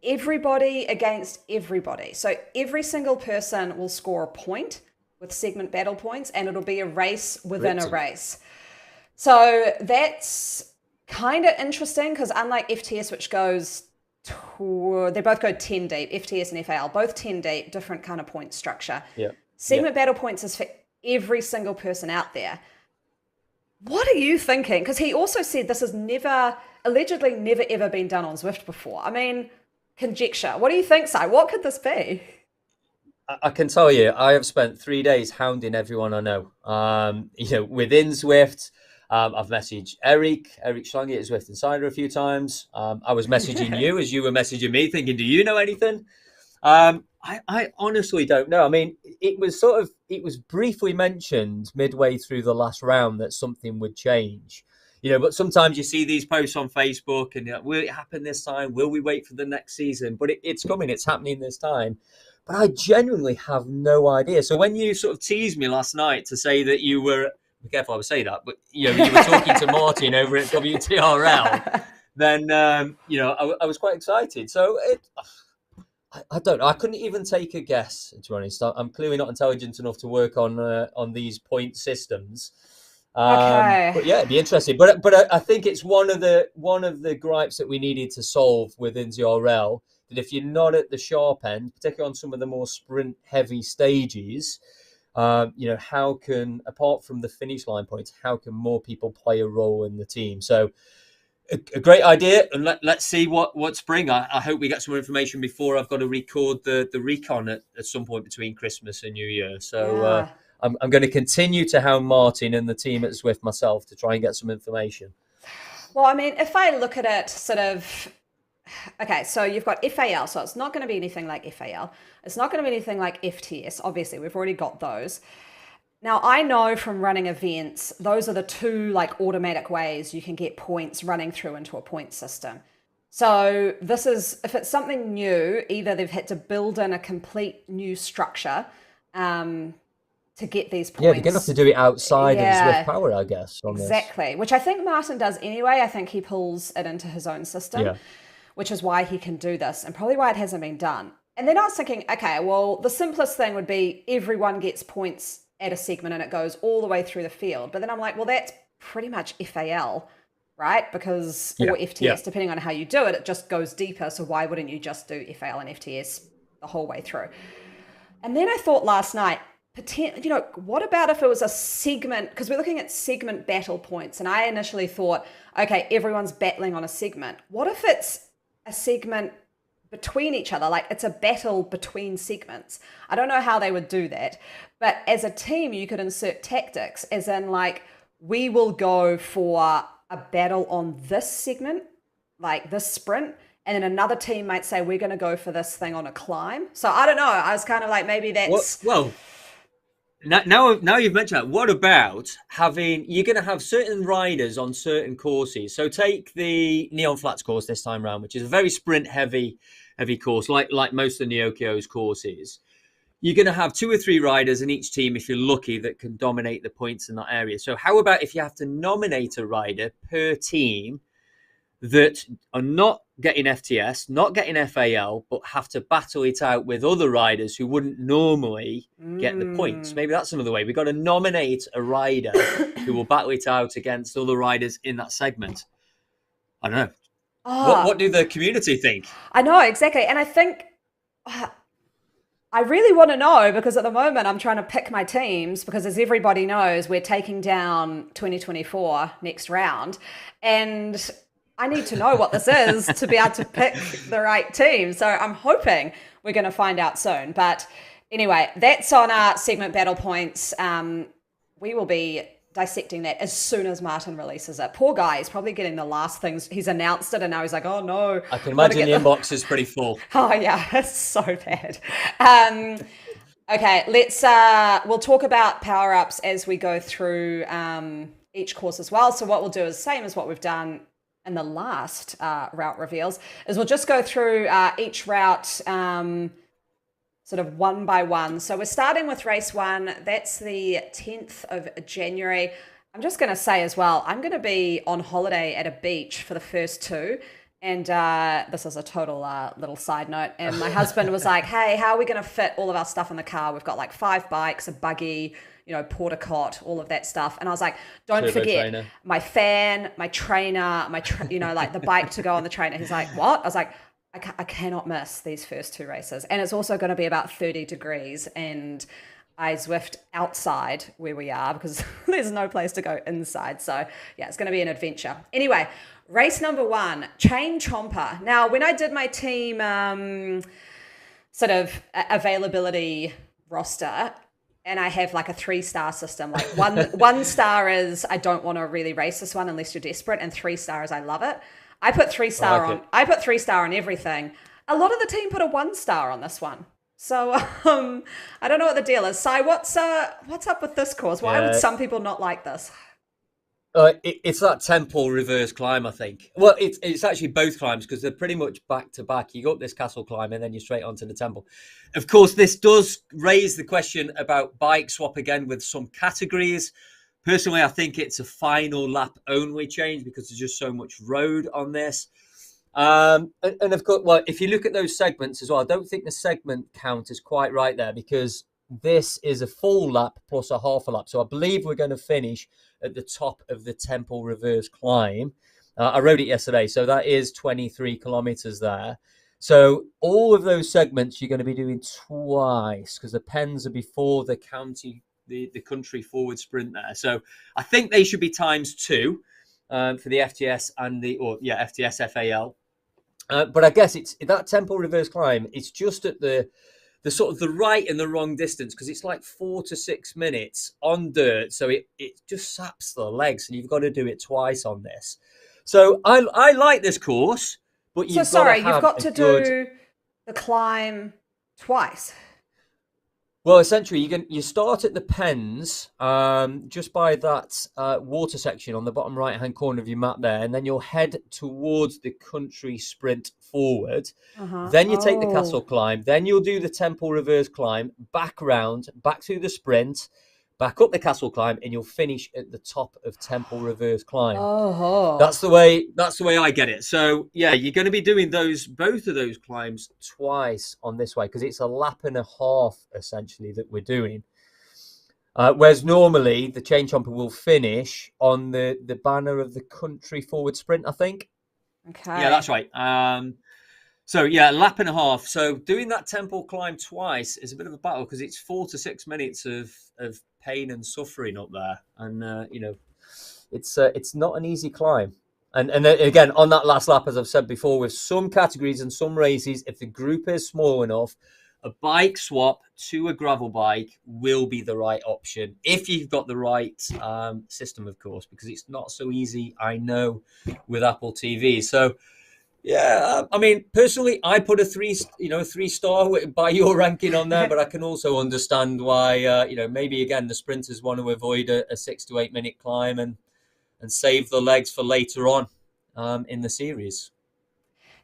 everybody against everybody. So every single person will score a point with segment battle points, and it'll be a race within a race. So that's kind of interesting, because unlike FTS, which goes they both go 10 deep, FTS and FAL, both 10 deep, different kind of point structure. Yeah. Segment battle points is for every single person out there. What are you thinking? Because he also said this has allegedly never ever been done on Zwift before. I mean, conjecture. What do you think, Si? What could this be? I can tell you, I have spent 3 days hounding everyone I know. Within Zwift, I've messaged Eric Schlange at Zwift Insider a few times. I was messaging you as you were messaging me, thinking, do you know anything? I honestly don't know. I mean, it was briefly mentioned midway through the last round that something would change. But sometimes you see these posts on Facebook and will it happen this time? Will we wait for the next season? But it's coming. It's happening this time. But I genuinely have no idea. So when you sort of teased me last night to say that you were, be careful how I say that, but you were talking to Martin over at WTRL, then I was quite excited. So I don't know. I couldn't even take a guess, to be honest. I'm clearly not intelligent enough to work on these point systems. Okay. But yeah, it'd be interesting. But I think it's one of the gripes that we needed to solve within ZRL, that if you're not at the sharp end, particularly on some of the more sprint heavy stages, how can, apart from the finish line points, how can more people play a role in the team? So a great idea, and let's see what spring. I hope we get some information before I've got to record the recon at some point between Christmas and New Year. So Yeah. I'm going to continue to hound Martin and the team at Zwift myself to try and get some information. Well, I mean, if I look at it sort of, okay, so you've got FAL, so it's not going to be anything like FAL. It's not going to be anything like FTS. Obviously, we've already got those. Now, I know from running events, those are the two like automatic ways you can get points running through into a point system. So this is, if it's something new, either they've had to build in a complete new structure to get these points. Yeah, they're going to have to do it outside of the Zwift Power, I guess. Exactly, which I think Martin does anyway. I think he pulls it into his own system, which is why he can do this and probably why it hasn't been done. And then I was thinking, okay, well, the simplest thing would be everyone gets points at a segment and it goes all the way through the field. But then I'm like, well, that's pretty much FAL, right? Because, or FTS, depending on how you do it, it just goes deeper. So why wouldn't you just do FAL and FTS the whole way through? And then I thought last night, what about if it was a segment? Because we're looking at segment battle points. And I initially thought, okay, everyone's battling on a segment. What if it's a segment between each other? Like it's a battle between segments. I don't know how they would do that. But as a team, you could insert tactics as in like, we will go for a battle on this segment, like this sprint. And then another team might say, we're going to go for this thing on a climb. So I don't know. I was kind of like, maybe that's... Well, now you've mentioned that, what about you're going to have certain riders on certain courses. So take the Neon Flats course this time around, which is a very sprint heavy course, like most of the Neokyo's courses. You're going to have 2 or 3 riders in each team, if you're lucky, that can dominate the points in that area. So how about if you have to nominate a rider per team that are not getting FTS, not getting FAL, but have to battle it out with other riders who wouldn't normally get the points? Maybe that's another way. We've got to nominate a rider who will battle it out against other riders in that segment. I don't know. What do the community think? I know, exactly. And I think... I really want to know, because at the moment I'm trying to pick my teams, because as everybody knows, we're taking down 2024 next round. And I need to know what this is to be able to pick the right team. So I'm hoping we're going to find out soon. But anyway, that's on our segment battle points. We will be dissecting that as soon as Martin releases it. Poor guy, he's probably getting the last things. He's announced it and now he's like, oh no. I can imagine the inbox is pretty full. Oh yeah, it's so bad. Okay, we'll talk about power-ups as we go through each course as well. So what we'll do is same as what we've done in the last route reveals, is we'll just go through each route sort of one by one. So we're starting with race 1. That's the 10th of January. I'm just going to say as well, I'm going to be on holiday at a beach for the first 2. And this is a total little side note. And my husband was like, hey, how are we going to fit all of our stuff in the car? We've got like 5 bikes, a buggy, porta cot, all of that stuff. And I was like, don't forget my fan, my trainer, like the bike to go on the trainer. He's like, what? I was like, I cannot miss these first 2 races. And it's also going to be about 30 degrees. And I Zwift outside where we are because there's no place to go inside. So yeah, it's going to be an adventure. Anyway, race number 1, Chain Chomper. Now, when I did my team sort of availability roster, and I have like a 3-star system. Like one star is I don't want to really race this one unless you're desperate, and 3-star is I love it. I put 3-star on. I put 3-star on everything. A lot of the team put a 1-star on this one. So I don't know what the deal is. Si, what's up with this course? Why would some people not like this? It's that temple reverse climb, I think. Well, it's actually both climbs because they're pretty much back to back. You go up this castle climb and then you're straight onto the temple. Of course, this does raise the question about bike swap again with some categories. Personally, I think it's a final lap only change because there's just so much road on this. And of course, well, if you look at those segments as well, I don't think the segment count is quite right there because this is a full lap plus a half a lap. So I believe we're going to finish at the top of the temple reverse climb. I rode it yesterday, so that is 23 kilometers there. So all of those segments you're going to be doing twice because the pens are before the country forward sprint there. So I think they should be ×2 for the FTS and FTS FAL. But I guess it's that temple reverse climb. It's just at the sort of the right and the wrong distance because it's like 4 to 6 minutes on dirt. So it just saps the legs and you've got to do it twice on this. So I like this course, but you've got to do the climb twice. Well, essentially, you start at the pens just by that water section on the bottom right-hand corner of your map there, and then you'll head towards the country sprint forward. Then you take the castle climb. Then you'll do the temple reverse climb, back round, back through the sprint, back up the castle climb, and you'll finish at the top of temple reverse climb. That's the way I get it. So yeah, you're going to be doing both of those climbs twice on this way because it's a lap and a half essentially that we're doing. Whereas normally the chain chomper will finish on the banner of the country forward sprint, I think. Okay. Yeah, that's right. So yeah, lap and a half. So doing that temple climb twice is a bit of a battle because it's 4 to 6 minutes of pain and suffering up there, and it's not an easy climb. And again, on that last lap, as I've said before, with some categories and some races, if the group is small enough, a bike swap to a gravel bike will be the right option if you've got the right system, of course, because it's not so easy, I know, with Apple TV. So yeah, I mean, personally, I put a 3-star by your ranking on there, but I can also understand why, maybe again the sprinters want to avoid a 6 to 8 minute climb and save the legs for later on in the series.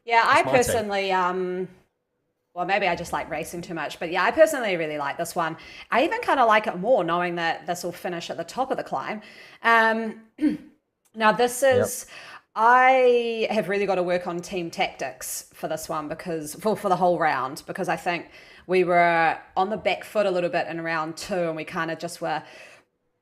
Yeah, I personally, well, maybe I just like racing too much, but yeah, I personally really like this one. I even kind of like it more knowing that this will finish at the top of the climb. Now this is. Yep. I have really got to work on team tactics for this one because for the whole round, because I think we were on the back foot a little bit in round 2 and we kind of just were,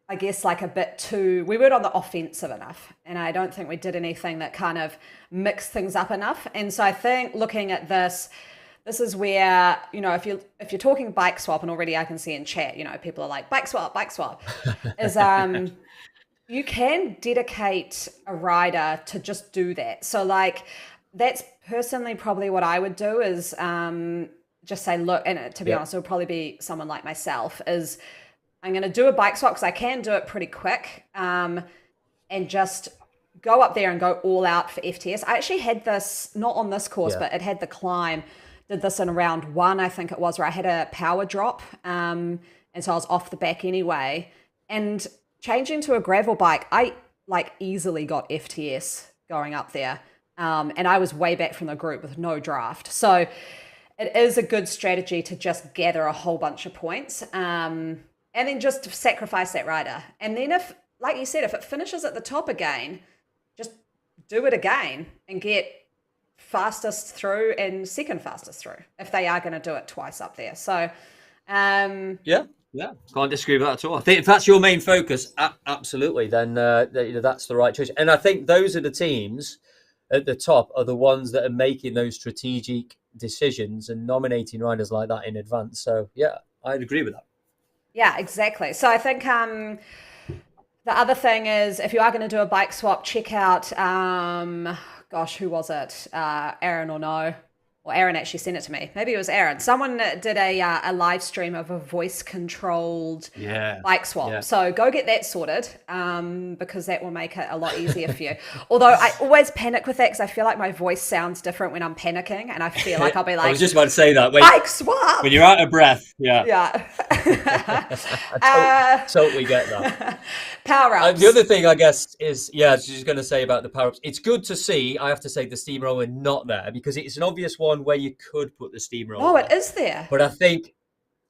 I guess, like we weren't on the offensive enough. And I don't think we did anything that kind of mixed things up enough. And so I think looking at this is where, if you're talking bike swap, and already I can see in chat, people are like, bike swap, is you can dedicate a rider to just do that. So like that's personally probably what I would do is just say, look, and to be honest, it would probably be someone like myself, is I'm going to do a bike swap because I can do it pretty quick and just go up there and go all out for FTS. I actually had this, not on this course, but it had the climb, did this in round 1, I think it was, where I had a power drop. And so I was off the back anyway. And changing to a gravel bike, I like easily got FTS going up there. And I was way back from the group with no draft. So it is a good strategy to just gather a whole bunch of points and then just sacrifice that rider. And then if, like you said, if it finishes at the top again, just do it again and get fastest through and second fastest through if they are going to do it twice up there. So, Yeah, can't disagree with that at all. I think if that's your main focus, absolutely, then that's the right choice. And I think those are the teams at the top are the ones that are making those strategic decisions and nominating riders like that in advance. So yeah, I'd agree with that. Yeah, exactly. So I think the other thing is if you are going to do a bike swap, check out, who was it? Aaron or no? or Aaron actually sent it to me. Maybe it was Aaron. Someone did a live stream of a voice controlled bike swap. Yeah. So go get that sorted, because that will make it a lot easier for you. Although I always panic with that because I feel like my voice sounds different when I'm panicking, and I feel like I'll be like, I was just about to say that. Bike swap. When you're out of breath. Yeah. Yeah. I totally get that. Power ups. The other thing, I guess, is, I was just going to say about the power ups. It's good to see, I have to say, the steamroller not there, because it's an obvious one where you could put the steamroller. Oh, it is there. But I think,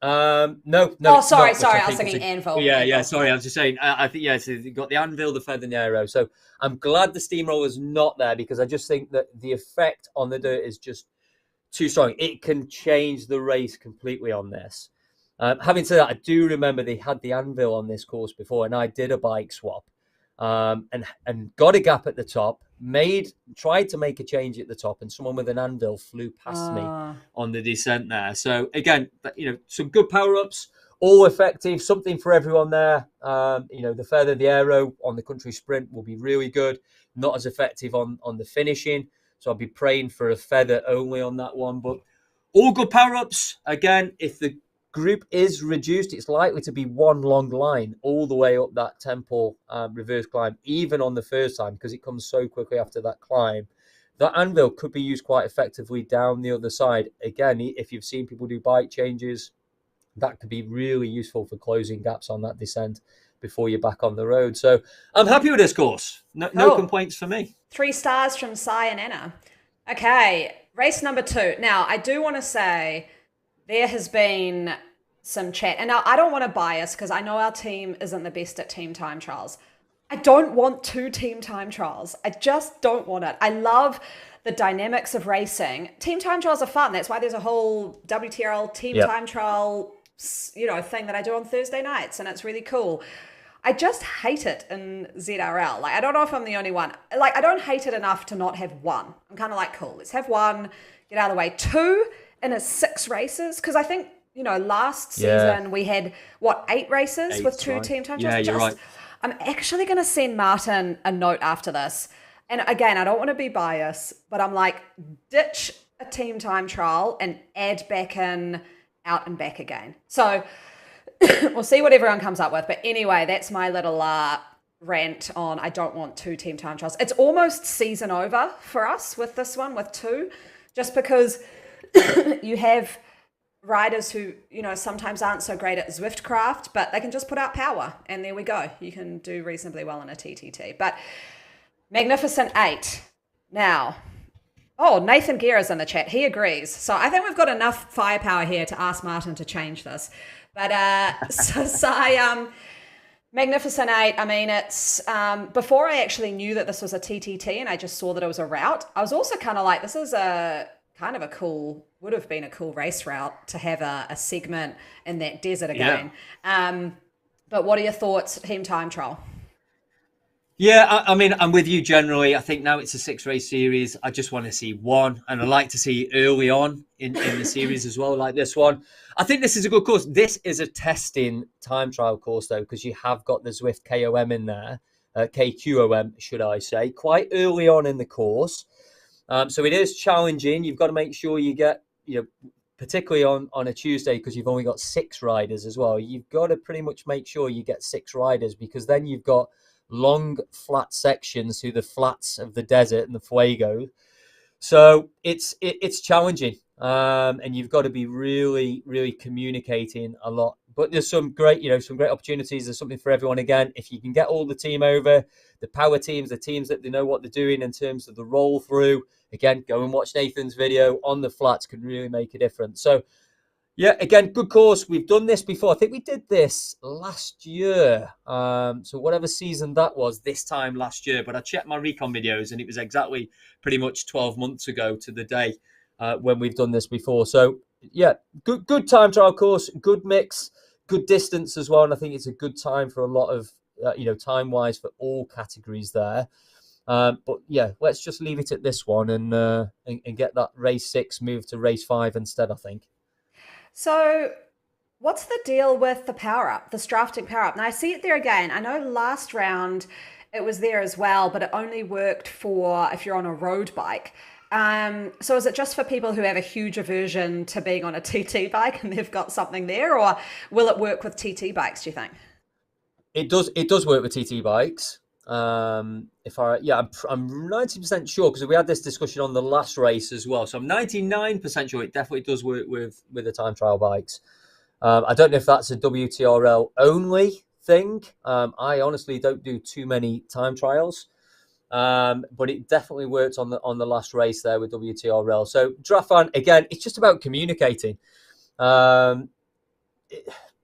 no. Oh, sorry. I was thinking anvil. Yeah. Sorry, I was just saying. I think so you've got the anvil, the feather, and the aero. So I'm glad the steamroller's not there, because I just think that the effect on the dirt is just too strong. It can change the race completely on this. Having said that, I do remember they had the anvil on this course before, and I did a bike swap, and got a gap at the top. Tried to make a change at the top, and someone with an anvil flew past me on the descent there. So again, some good power ups, all effective, something for everyone there. The feather, the aero on the country sprint will be really good. Not as effective on the finishing, so I'll be praying for a feather only on that one. But all good power ups. Again, if the group is reduced, it's likely to be one long line all the way up that temple reverse climb, even on the first time, because it comes so quickly after that climb. That anvil could be used quite effectively down the other side. Again, if you've seen people do bike changes, that could be really useful for closing gaps on that descent before you're back on the road. So I'm happy with this course. No complaints for me. 3 stars from Sai and Anna. Okay, race number 2. Now, I do want to say, there has been some chat, and now I don't want to bias because I know our team isn't the best at team time trials. I don't want 2 team time trials. I just don't want it. I love the dynamics of racing. Team time trials are fun. That's why there's a whole WTRL team time trial, thing that I do on Thursday nights, and it's really cool. I just hate it in ZRL. Like, I don't know if I'm the only one. Like, I don't hate it enough to not have 1. I'm kind of like, cool, let's have 1, get out of the way. 2 in a 6 races, because I think, last season we had 8 races with 2 team time trials. Yeah, you're right. I'm actually going to send Martin a note after this, and again, I don't want to be biased, but I'm like, ditch a team time trial and add back in out and back again. So we'll see what everyone comes up with, but anyway, that's my little rant on I don't want 2 team time trials. It's almost season over for us with this one, with 2, just because you have riders who, sometimes aren't so great at Zwiftcraft, but they can just put out power, and there we go. You can do reasonably well in a TTT. But Magnificent 8. Now, Nathan Guerra's in the chat. He agrees. So I think we've got enough firepower here to ask Martin to change this. But Magnificent 8, I mean, it's before I actually knew that this was a TTT and I just saw that it was a route, I was also kind of like, this is would have been a cool race route to have a segment in that desert again. Yeah. But what are your thoughts, team time trial? Yeah, I mean, I'm with you generally. I think now it's a 6-race series. I just want to see 1, and I like to see early on in the series as well, like this one. I think this is a good course. This is a testing time trial course, though, because you have got the Zwift KOM in there, KQOM, should I say, quite early on in the course. So it is challenging. You've got to make sure you get, particularly on a Tuesday, because you've only got 6 riders as well. You've got to pretty much make sure you get 6 riders, because then you've got long flat sections through the flats of the desert and the Fuego. So it's challenging, and you've got to be really, really communicating a lot. But there's some great opportunities. There's something for everyone. Again, if you can get all the team over, the power teams, the teams that they know what they're doing in terms of the roll through. Again, go and watch Nathan's video on the flats, can really make a difference. So, yeah, again, good course. We've done this before. I think we did this last year. So whatever season that was, this time last year. But I checked my recon videos, and it was exactly pretty much 12 months ago to the day when we've done this before. So, yeah, good time trial course, good mix, good distance as well. And I think it's a good time for a lot of, time-wise for all categories there. But yeah, let's just leave it at this one and get that race 6 moved to race 5 instead, I think. So what's the deal with the power-up, the drafting power-up? Now, I see it there again. I know last round it was there as well, but it only worked for if you're on a road bike. So is it just for people who have a huge aversion to being on a TT bike and they've got something there, or will it work with TT bikes, do you think? It does work with TT bikes. If I yeah, I'm 90% sure because we had this discussion on the last race as well. So I'm 99% sure it definitely does work with the time trial bikes. I don't know if that's a WTRL only thing. I honestly don't do too many time trials. But it definitely worked on the last race there with WTRL. So Drafan, again, it's just about communicating. Um,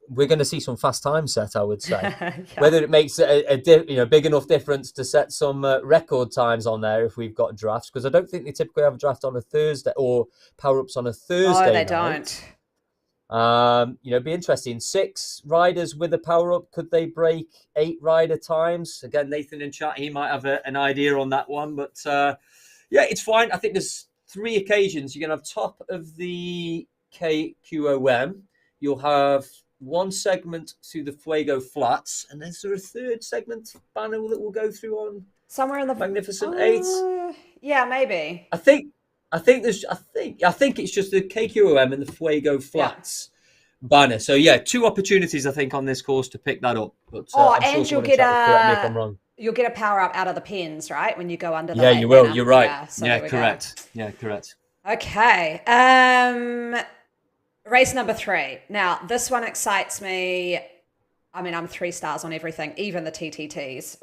we're going to see some fast time set, I would say. Yeah. Whether it makes a big enough difference to set some record times on there if we've got drafts, because I don't think they typically have a draft on a Thursday or power ups on a Thursday. Oh, they night. don't. Be interesting. 6 riders with a power up. Could they break 8 rider times? Again, Nathan in chat, he might have an idea on that one. But yeah, it's fine. I think there's 3 occasions. You're going to have top of the KQOM. You'll have 1 segment through the Fuego Flats, and is there a 3rd segment banner that will go through on Somewhere in the Magnificent Eight? Yeah, maybe. I think it's just the KQOM and the Fuego Flats banner. So yeah, 2 opportunities I think on this course to pick that up. But I'm and sure you'll get correct me if I'm wrong. You'll get a power up out of the pens, right? When you go under the you will. You're right. Yeah, so correct. Yeah, correct. Okay. Race number 3. Now, this one excites me. I mean, I'm 3 stars on everything, even the TTTs.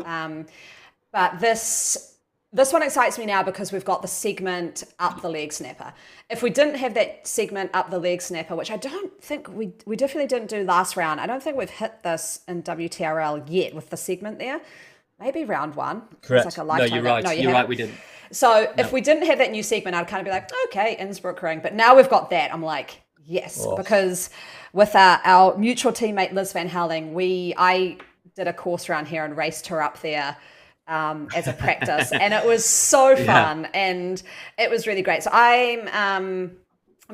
But this one excites me now because we've got the segment up the leg snapper. If we didn't have that segment up the leg snapper, which I don't think we definitely didn't do last round. I don't think we've hit this in WTRL yet with the segment there. Maybe round 1. Correct. Like a lifetime. No, you're right. No, you're right. We didn't. So if we didn't have that new segment, I'd kind of be like, okay, Innsbruck ring. But now we've got that. I'm like, yes, because with our mutual teammate Liz Van Helling, I did a course around here and raced her up there as a practice, and it was so fun and it was really great. So I'm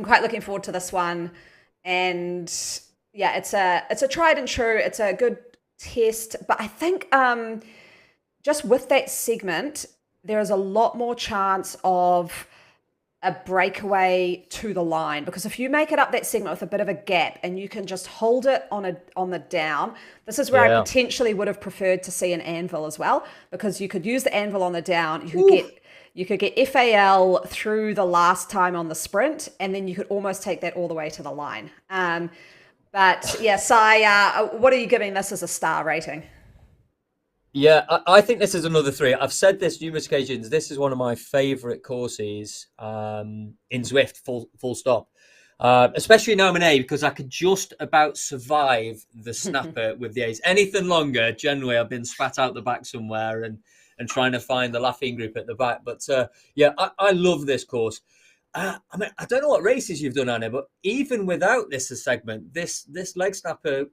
quite looking forward to this one, and yeah, it's a tried and true. It's a good test, but I think just with that segment, there is a lot more chance of a breakaway to the line, because if you make it up that segment with a bit of a gap and you can just hold it on the down, this is where I potentially would have preferred to see an anvil as well, because you could use the anvil on the down, you could get FAL through the last time on the sprint, and then you could almost take that all the way to the line. But yeah, Sai, what are you giving this as a star rating? Yeah, I think this is another 3. I've said this numerous occasions. This is one of my favourite courses in Zwift, full stop. Especially in Oman A, because I could just about survive the snapper with the A's. Anything longer, generally, I've been spat out the back somewhere and trying to find the laughing group at the back. But yeah, I love this course. I mean, I don't know what races you've done, Anna, but even without this segment, this leg snapper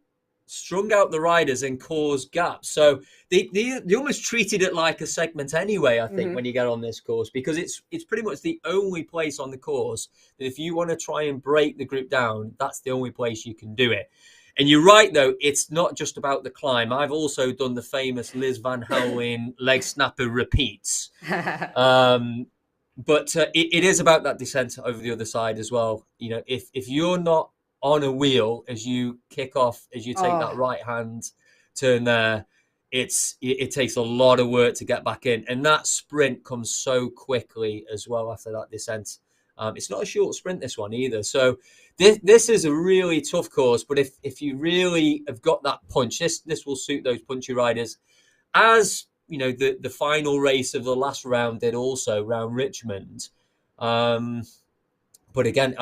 strung out the riders and caused gaps. So they almost treated it like a segment anyway, I think, when you get on this course, because it's pretty much the only place on the course that if you want to try and break the group down, that's the only place you can do it. And you're right, though, it's not just about the climb. I've also done the famous Liz Van Helwyn leg snapper repeats. But it is about that descent over the other side as well. You know, if you're not on a wheel as you kick off, as you take that right hand turn there, it takes a lot of work to get back in, and that sprint comes so quickly as well after that descent. It's not a short sprint, this one either. So this is a really tough course, but if you really have got that punch, this will suit those punchy riders, as you know the final race of the last round did also, round Richmond. But again,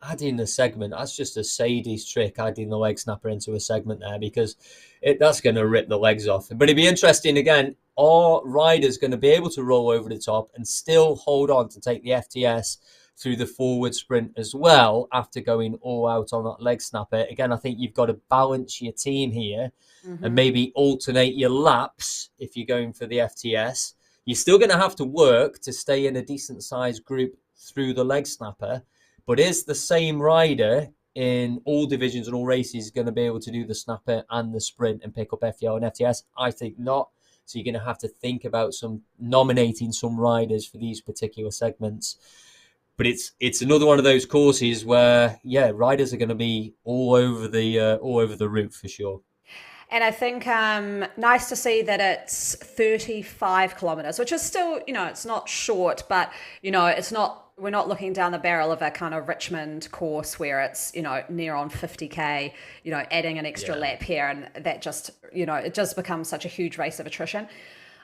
adding the segment, that's just a Sadie's trick, adding the leg snapper into a segment there, because that's going to rip the legs off. But it'd be interesting, again, are riders going to be able to roll over the top and still hold on to take the FTS through the forward sprint as well after going all out on that leg snapper? Again, I think you've got to balance your team here and maybe alternate your laps if you're going for the FTS. You're still going to have to work to stay in a decent sized group through the leg snapper. But is the same rider in all divisions and all races going to be able to do the snapper and the sprint and pick up FEL and FTS? I think not. So you're going to have to think about nominating some riders for these particular segments. But it's another one of those courses where, riders are going to be all over the route for sure. And I think nice to see that it's 35 kilometers, which is still, it's not short, but, it's not, we're not looking down the barrel of a kind of Richmond course where it's, near on 50K, adding an extra lap here. And that just, it just becomes such a huge race of attrition.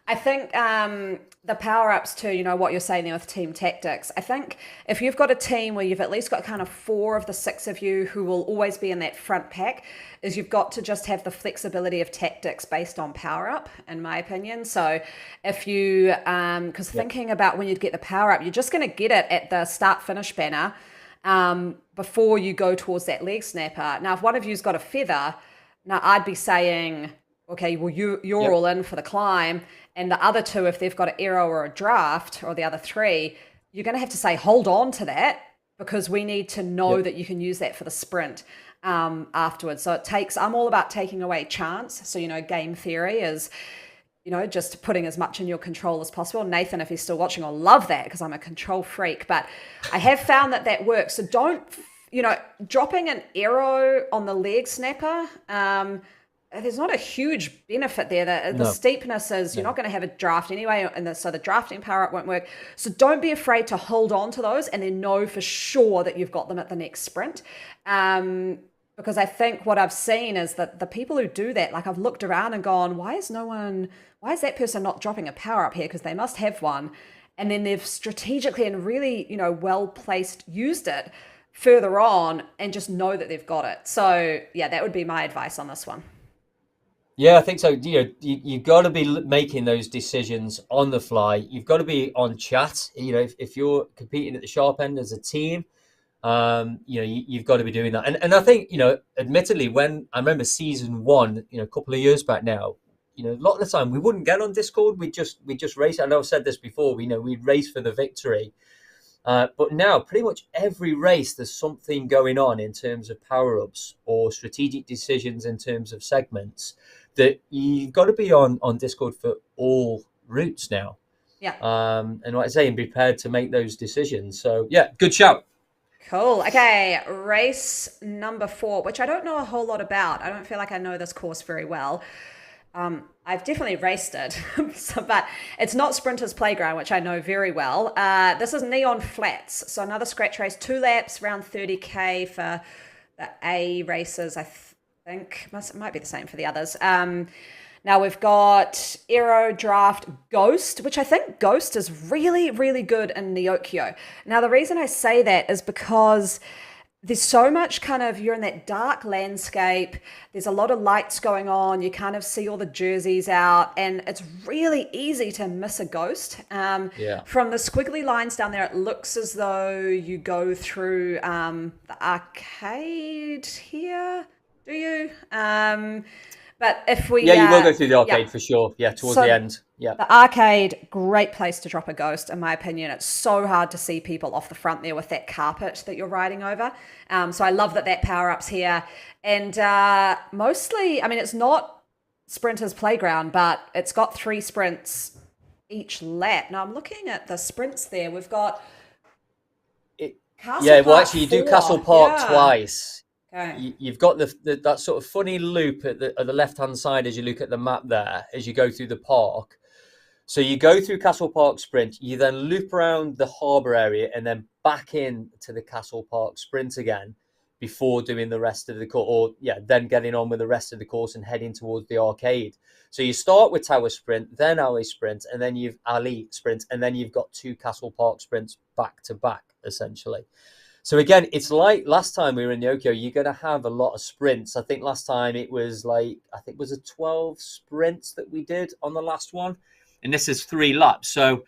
I think the power-ups to, what you're saying there with team tactics, I think if you've got a team where you've at least got kind of 4 of the 6 of you who will always be in that front pack, is you've got to just have the flexibility of tactics based on power-up, in my opinion. So if you, because thinking about when you'd get the power-up, you're just going to get it at the start-finish banner before you go towards that leg snapper. Now, if one of you's got a feather, now I'd be saying, okay, well, you're all in for the climb. And the other 2, if they've got an arrow or a draft, or the other 3, you're going to have to say, hold on to that, because we need to know that you can use that for the sprint afterwards. So I'm all about taking away chance. So, game theory is, just putting as much in your control as possible. Nathan, if he's still watching, I'll love that because I'm a control freak. But I have found that works. So don't, dropping an arrow on the leg snapper, there's not a huge benefit there. The steepness is you're not going to have a draft anyway, and so the drafting power up won't work. So don't be afraid to hold on to those and then know for sure that you've got them at the next sprint. Because I think what I've seen is that the people who do that, like I've looked around and gone, why is that person not dropping a power up here? Because they must have one. And then they've strategically and really, well placed used it further on and just know that they've got it. So that would be my advice on this one. Yeah, I think so. You've got to be making those decisions on the fly. You've got to be on chat. If you're competing at the sharp end as a team, you've got to be doing that. And I think, admittedly, when I remember season 1, a couple of years back now, a lot of the time we wouldn't get on Discord. We just race. I know I've said this before. We'd race for the victory. But now, pretty much every race, there's something going on in terms of power-ups or strategic decisions in terms of segments that you've got to be on Discord for all routes now. Yeah. And like I say, and be prepared to make those decisions. So, good shout. Cool. Okay, race number 4, which I don't know a whole lot about. I don't feel like I know this course very well. I've definitely raced it, but it's not Sprinters Playground, which I know very well. This is Neon Flats, so another scratch race, 2 laps, around 30K for the A races, I think. It might be the same for the others. Now we've got Aero, Draft, Ghost, which I think Ghost is really, really good in Neokyo. Now the reason I say that is because there's so much you're in that dark landscape. There's a lot of lights going on. You kind of see all the jerseys out, and it's really easy to miss a ghost. From the squiggly lines down there, it looks as though you go through the arcade here. Do you? But if we... you will go through the arcade for sure. Yeah, towards the end. Yeah. The arcade, great place to drop a ghost, in my opinion. It's so hard to see people off the front there with that carpet that you're riding over. So I love that power-up's here. And mostly, it's not Sprinters Playground, but it's got 3 sprints each lap. Now, I'm looking at the sprints there. We've got Castle Park actually, you do Castle Park twice. Okay. You've got that sort of funny loop at the left-hand side as you look at the map there, as you go through the park. So you go through Castle Park Sprint, you then loop around the harbour area and then back in to the Castle Park Sprint again before doing the rest of the course, then getting on with the rest of the course and heading towards the arcade. So you start with Tower Sprint, then Alley Sprint, and then you've Alley Sprint, and then you've got 2 Castle Park Sprints back to back, essentially. So again, it's like last time we were in Yokio, you're going to have a lot of sprints. I think last time it was 12 sprints that we did on the last one. And this is 3 laps. So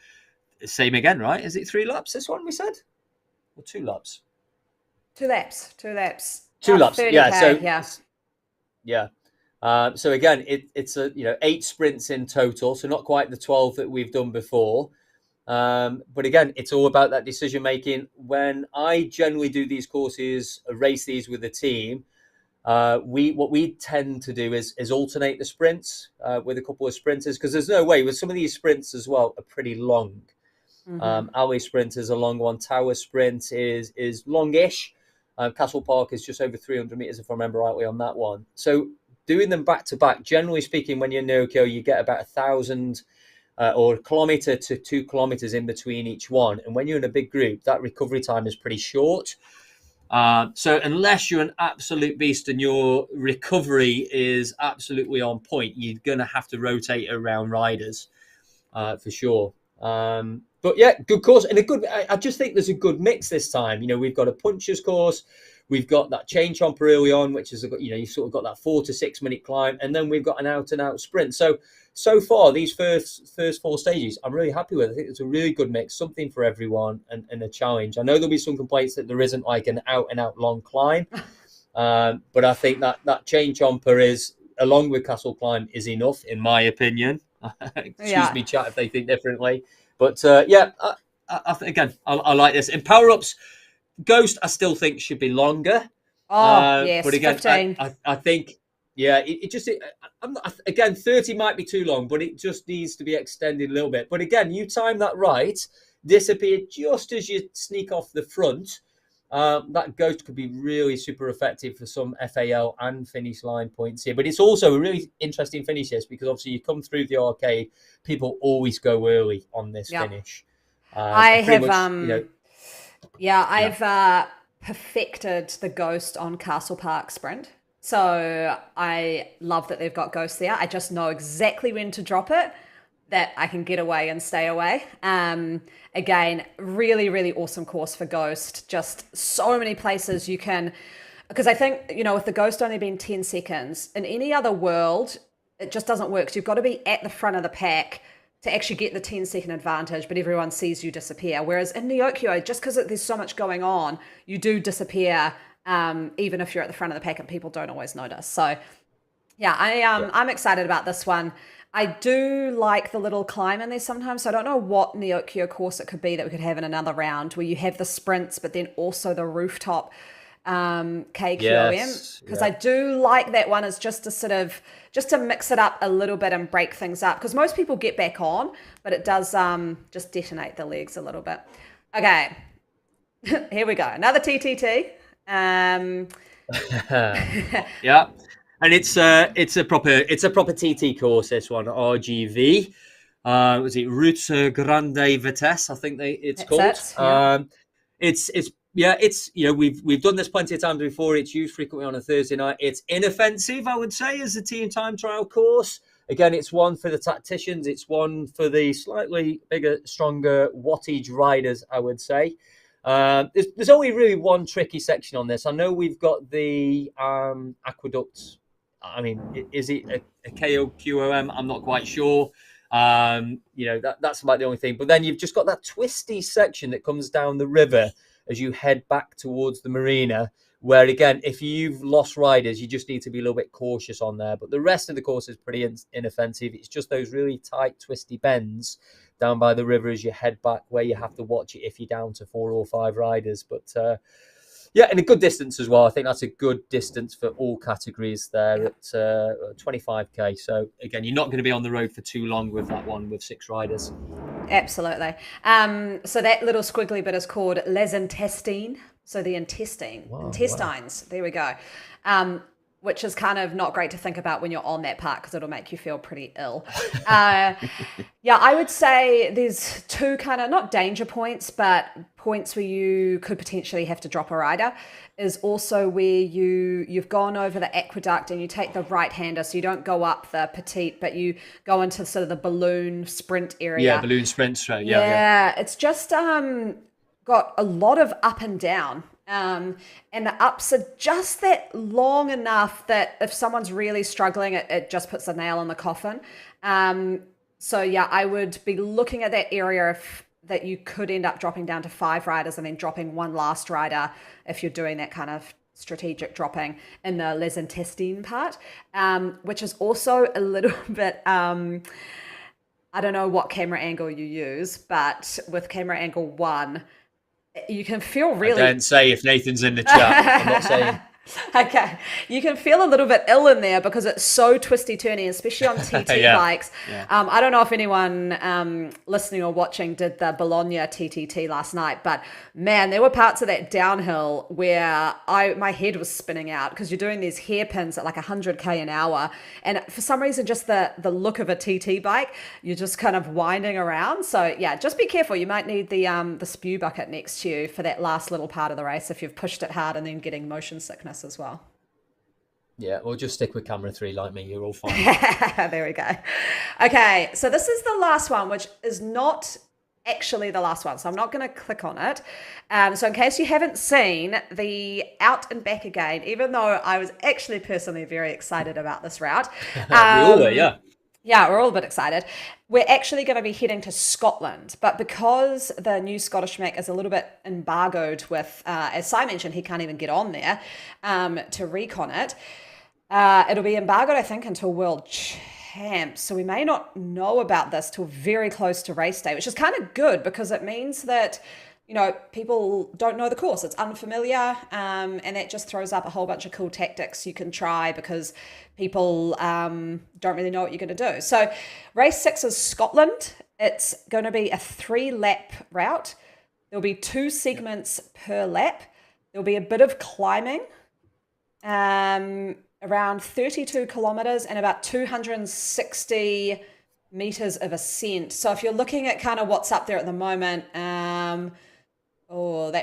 same again, right? Is it 3 laps, this one we said? Or 2 laps? 2 laps. 2 laps. 2 laps. 30K, So again, it's 8 sprints in total. So not quite the 12 that we've done before. But again, it's all about that decision making. When I generally do these courses, race these with a team, What we tend to do is alternate the sprints with a couple of sprinters, because there's no way with some of these sprints as well are pretty long. Alley sprint is a long one. Tower sprint is longish. Castle Park is just over 300 meters, if I remember rightly, on that one. So doing them back to back, generally speaking, when you're Nokia, you get about 1,000 or a kilometer to 2 kilometers in between each one. And when you're in a big group, that recovery time is pretty short. So unless you're an absolute beast and your recovery is absolutely on point, you're going to have to rotate around riders for sure. But yeah, good course and I just think there's a good mix this time. We've got a puncher's course, we've got that chain chomper early on, which is you sort of got that 4 to 6 minute climb, and then we've got an out and out sprint. So far these first 4 stages I'm really happy with. I think it's a really good mix, something for everyone, and a challenge. I know there'll be some complaints that there isn't like an out and out long climb, but I think that chain chomper is, along with Castle Climb, is enough in my opinion. Excuse me, chat, if they think differently. But again, I like this. And power-ups, Ghost, I still think should be longer. Yes, but again, 15. I think, again, 30 might be too long, but it just needs to be extended a little bit. But again, you time that right, disappear just as you sneak off the front. That Ghost could be really super effective for some FAL and finish line points here. But it's also a really interesting finish, yes, because obviously you come through the arcade, people always go early on this finish. I've perfected the Ghost on Castle Park sprint. So I love that they've got Ghost there. I just know exactly when to drop it, that I can get away and stay away. Again, really, really awesome course for Ghost. Just so many places you can, because I think, with the Ghost only being 10 seconds, in any other world, it just doesn't work. So you've got to be at the front of the pack to actually get the 10-second advantage, but everyone sees you disappear. Whereas in Neokyo, just because there's so much going on, you do disappear, even if you're at the front of the pack and people don't always notice. So yeah, I'm excited about this one. I do like the little climb in there sometimes. So I don't know what Neokyo course it could be that we could have in another round, where you have the sprints, but then also the rooftop KQOM. Because I do like that one, as just to mix it up a little bit and break things up. Because most people get back on, but it does just detonate the legs a little bit. Okay, here we go. Another TTT. Yeah. And it's a proper TT course, this one, RGV. Was it Route Grande Vitesse? I think it's called. We've done this plenty of times before. It's used frequently on a Thursday night. It's inoffensive, I would say, as a team time trial course. Again, it's one for the tacticians. It's one for the slightly bigger, stronger wattage riders, I would say. There's only really one tricky section on this. I know we've got the aqueducts. I mean, is it a KOQOM? I'm not quite sure. That's about the only thing. But then you've just got that twisty section that comes down the river as you head back towards the marina, where, again, if you've lost riders, you just need to be a little bit cautious on there. But the rest of the course is pretty inoffensive. It's just those really tight, twisty bends down by the river as you head back, where you have to watch it if you're down to 4 or 5 riders. But and a good distance as well. I think that's a good distance for all categories there at 25k. So again, you're not going to be on the road for too long with that one with 6 riders. Absolutely. So that little squiggly bit is called Les Intestines. So the intestines. Wow. There we go. Which is kind of not great to think about when you're on that part, because it'll make you feel pretty ill. I would say there's 2 kind of, not danger points, but points where you could potentially have to drop a rider. Is also where you've gone over the aqueduct and you take the right-hander, so you don't go up the petite, but you go into sort of the balloon sprint area. Yeah, balloon sprint straight. Yeah. It's just got a lot of up and down. And the ups are just that long enough that if someone's really struggling, it just puts a nail in the coffin. I would be looking at that area that you could end up dropping down to 5 riders and then dropping one last rider if you're doing that kind of strategic dropping in the Les Intestines part, which is also a little bit... I don't know what camera angle you use, but with camera angle 1... you can feel really... I don't say if Nathan's in the chat. I'm not saying. Okay, you can feel a little bit ill in there because it's so twisty turny, especially on TT Yeah. bikes. Yeah. I don't know if anyone listening or watching did the Bologna TTT last night, but man, there were parts of that downhill where my head was spinning out because you're doing these hairpins at like 100k an hour, and for some reason, just the look of a TT bike, you're just kind of winding around. So yeah, just be careful. You might need the spew bucket next to you for that last little part of the race if you've pushed it hard and then getting motion sickness as well. Yeah, well, just stick with camera 3 like me. You're all fine. There we go. Okay, so this is the last one, which is not actually the last one. So I'm not going to click on it. So in case you haven't seen the Out and Back Again, even though I was actually personally very excited about this route. We all were, yeah. Yeah, we're all a bit excited. We're actually going to be heading to Scotland, but because the new Scottish Mac is a little bit embargoed with, as Si mentioned, he can't even get on there to recon it. It'll be embargoed, I think, until World Champs. So we may not know about this till very close to race day, which is kind of good because it means that, you know, people don't know the course. It's unfamiliar, and that just throws up a whole bunch of cool tactics you can try because people don't really know what you're going to do. So race 6 is Scotland. It's going to be a 3-lap route. There'll be 2 segments per lap. There'll be a bit of climbing, around 32 kilometers and about 260 meters of ascent. So if you're looking at kind of what's up there at the moment, that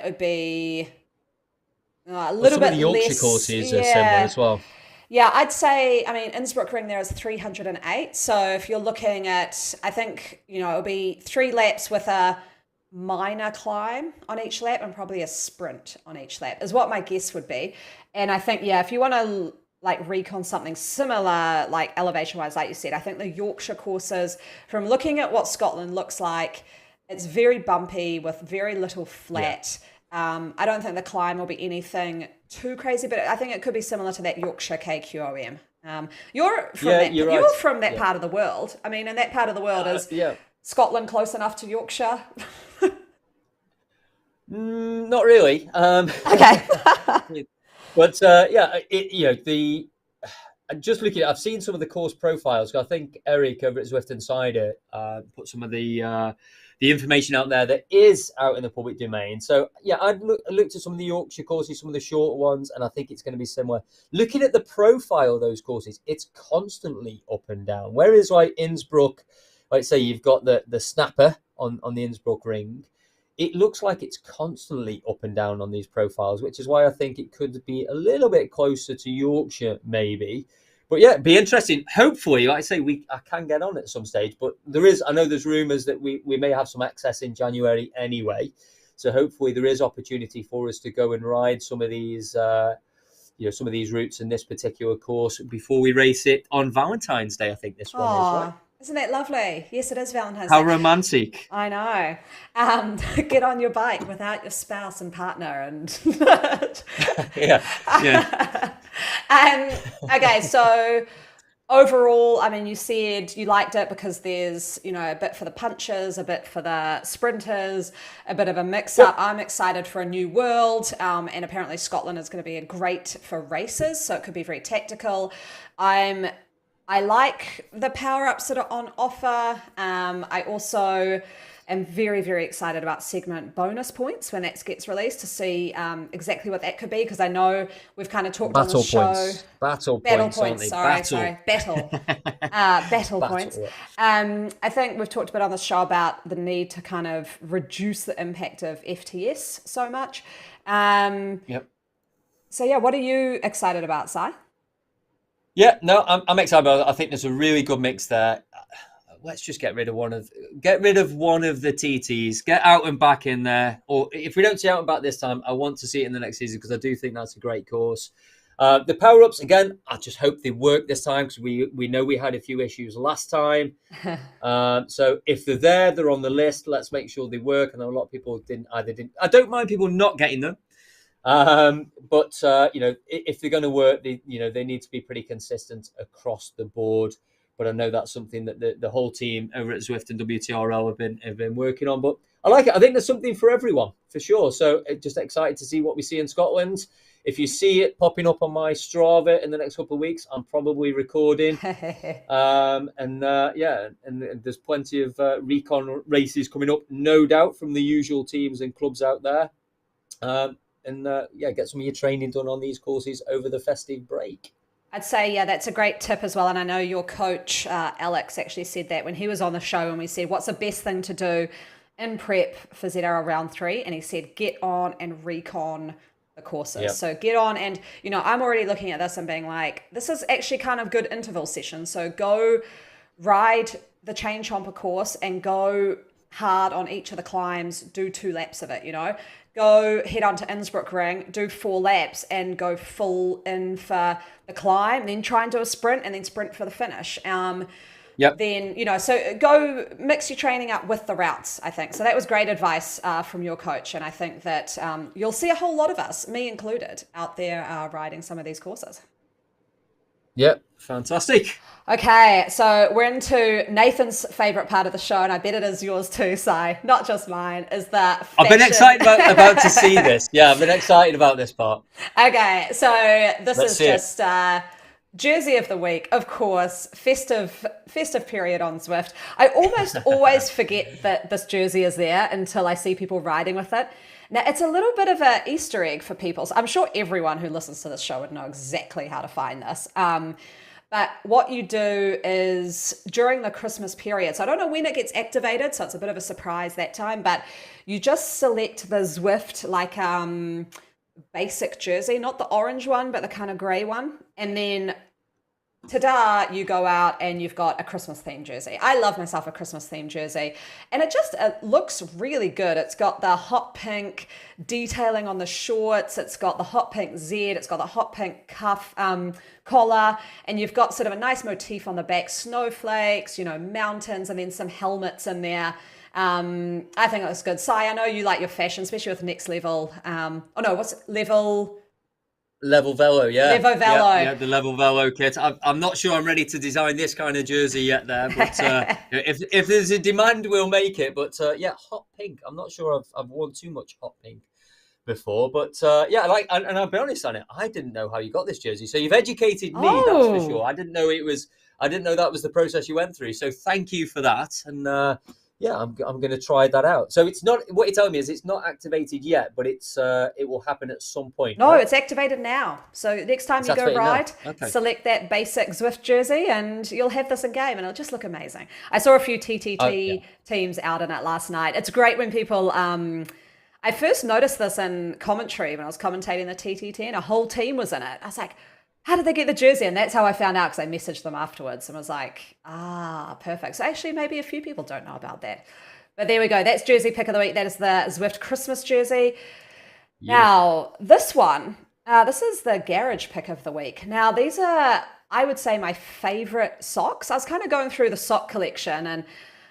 would be a little bit less. Some of the Yorkshire courses are similar as well. Yeah, I'd say, I mean, Innsbruck Ring there is 308. So if you're looking at, I think, you know, it'll be 3 laps with a minor climb on each lap and probably a sprint on each lap is what my guess would be. And I think, yeah, if you want to like recon something similar, like elevation wise, like you said, I think the Yorkshire courses, from looking at what Scotland looks like, it's very bumpy with very little flat. Yeah. I don't think the climb will be anything too crazy, but I think it could be similar to that Yorkshire KQOM. You're from that part of the world. I mean, and that part of the world is Scotland close enough to Yorkshire? Not really. Okay. But just looking at, I've seen some of the course profiles. I think Eric over at Zwift Insider put some of the information out there that is out in the public domain. So yeah, I've looked at some of the Yorkshire courses, some of the shorter ones, and I think it's going to be similar. Looking at the profile of those courses, it's constantly up and down. Whereas like Innsbruck, like say you've got the snapper on the Innsbruck ring, it looks like it's constantly up and down on these profiles, which is why I think it could be a little bit closer to Yorkshire, maybe. But yeah, it'd be interesting. Hopefully, like I say, I can get on at some stage. But I know there's rumours that we may have some access in January anyway. So hopefully there is opportunity for us to go and ride some of these, some of these routes in this particular course before we race it on Valentine's Day. I think this one is, right? Isn't that lovely? Yes, it is Valentine's Day. How romantic. I know. Get on your bike without your spouse and partner and... Yeah. Okay, so overall, I mean, you said you liked it because there's, you know, a bit for the punchers, a bit for the sprinters, a bit of a mix-up. I'm excited for a new world, and apparently Scotland is going to be great for races, so it could be very tactical. I like the power-ups that are on offer. I also am very, very excited about segment bonus points when that gets released to see exactly what that could be, because I know we've kind of talked on the show. Battle points. Battle points. I think we've talked a bit on the show about the need to kind of reduce the impact of FTS so much. So yeah, what are you excited about, Si? Yeah, no, I'm excited about it. I think there's a really good mix there. Let's just get rid of one of the TTs. Get Out and Back in there. Or if we don't see Out and Back this time, I want to see it in the next season because I do think that's a great course. The power-ups, again, I just hope they work this time because we know we had a few issues last time. So if they're there, they're on the list. Let's make sure they work. And a lot of people didn't. I don't mind people not getting them. But if they're going to work, they need to be pretty consistent across the board. But I know that's something that the whole team over at Zwift and WTRL have been working on. But I like it. I think there's something for everyone, for sure. So just excited to see what we see in Scotland. If you see it popping up on my Strava in the next couple of weeks, I'm probably recording. And there's plenty of recon races coming up, no doubt, from the usual teams and clubs out there. Get some of your training done on these courses over the festive break. I'd say, yeah, that's a great tip as well. And I know your coach, Alex, actually said that when he was on the show and we said, what's the best thing to do in prep for ZRL round 3? And he said, get on and recon the courses. Yep. So get on and, I'm already looking at this and being like, this is actually kind of good interval session. So go ride the Chain Chomper course and go hard on each of the climbs, do 2 laps of it, Go head on to Innsbruck Ring, do 4 laps and go full in for the climb, then try and do a sprint and then sprint for the finish. Then, so go mix your training up with the routes, I think. So that was great advice from your coach. And I think that you'll see a whole lot of us, me included, out there riding some of these courses. Yep, fantastic. Okay, so we're into Nathan's favorite part of the show, and I bet it is yours too, Si, not just mine, is that fashion. I've been excited about to see this. Yeah, I've been excited about this part. Okay, so this is just Jersey of the week, of course, festive period on Zwift. I almost always forget that this jersey is there until I see people riding with it. Now, it's a little bit of an Easter egg for people. So I'm sure everyone who listens to this show would know exactly how to find this. But what you do is during the Christmas period, so I don't know when it gets activated, so it's a bit of a surprise that time, but you just select the Zwift basic jersey, not the orange one, but the kind of grey one. And then ta-da, you go out and you've got a Christmas themed jersey. I love myself a Christmas themed jersey. And it looks really good. It's got the hot pink detailing on the shorts. It's got the hot pink Z. It's got the hot pink cuff collar. And you've got sort of a nice motif on the back, snowflakes, mountains, and then some helmets in there. I think it looks good. Si, I know you like your fashion, especially with Next Level. Level Velo, yeah. Level Velo. Yeah, the Level Velo kit. I'm not sure I'm ready to design this kind of jersey yet there, but if there's a demand, we'll make it. But hot pink. I'm not sure I've worn too much hot pink before, but and I'll be honest on it, I didn't know how you got this jersey. So you've educated me, that's for sure. I didn't know that was the process you went through. So thank you for that. And I'm going to try that out. So it's not, what you're telling me is it's not activated yet, but it will happen at some point. No, right? It's activated now. So next time you go ride, select that basic Zwift jersey and you'll have this in game and it'll just look amazing. I saw a few TTT teams out in it last night. It's great when people, I first noticed this in commentary when I was commentating the TTT and a whole team was in it. I was like, how did they get the jersey? And that's how I found out because I messaged them afterwards and was like, perfect. So actually maybe a few people don't know about that. But there we go. That's jersey pick of the week. That is the Zwift Christmas jersey. Yeah. Now, this one, this is the garage pick of the week. Now, these are, I would say, my favorite socks. I was kind of going through the sock collection and,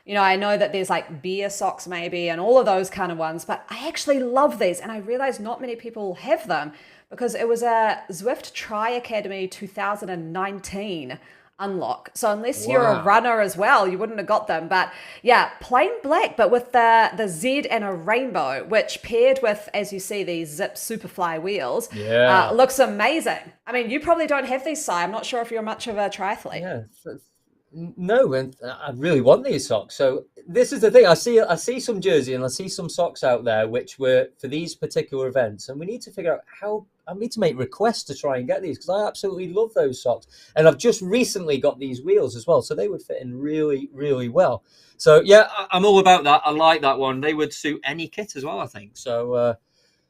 I know that there's like beer socks maybe and all of those kind of ones, but I actually love these. And I realized not many people have them because it was a Zwift Academy 2019 unlock. So unless you're a runner as well, you wouldn't have got them. But yeah, plain black, but with the Z and a rainbow, which paired with, as you see, these Zip Superfly wheels, looks amazing. I mean, you probably don't have these, Si. I'm not sure if you're much of a triathlete. Yeah. No, and I really want these socks. So this is the thing. I see some jersey and I see some socks out there which were for these particular events, and we need to figure out how. I need to make requests to try and get these because I absolutely love those socks, and I've just recently got these wheels as well, so they would fit in really, really well. So yeah, I'm all about that. I like that one. They would suit any kit as well, I think. So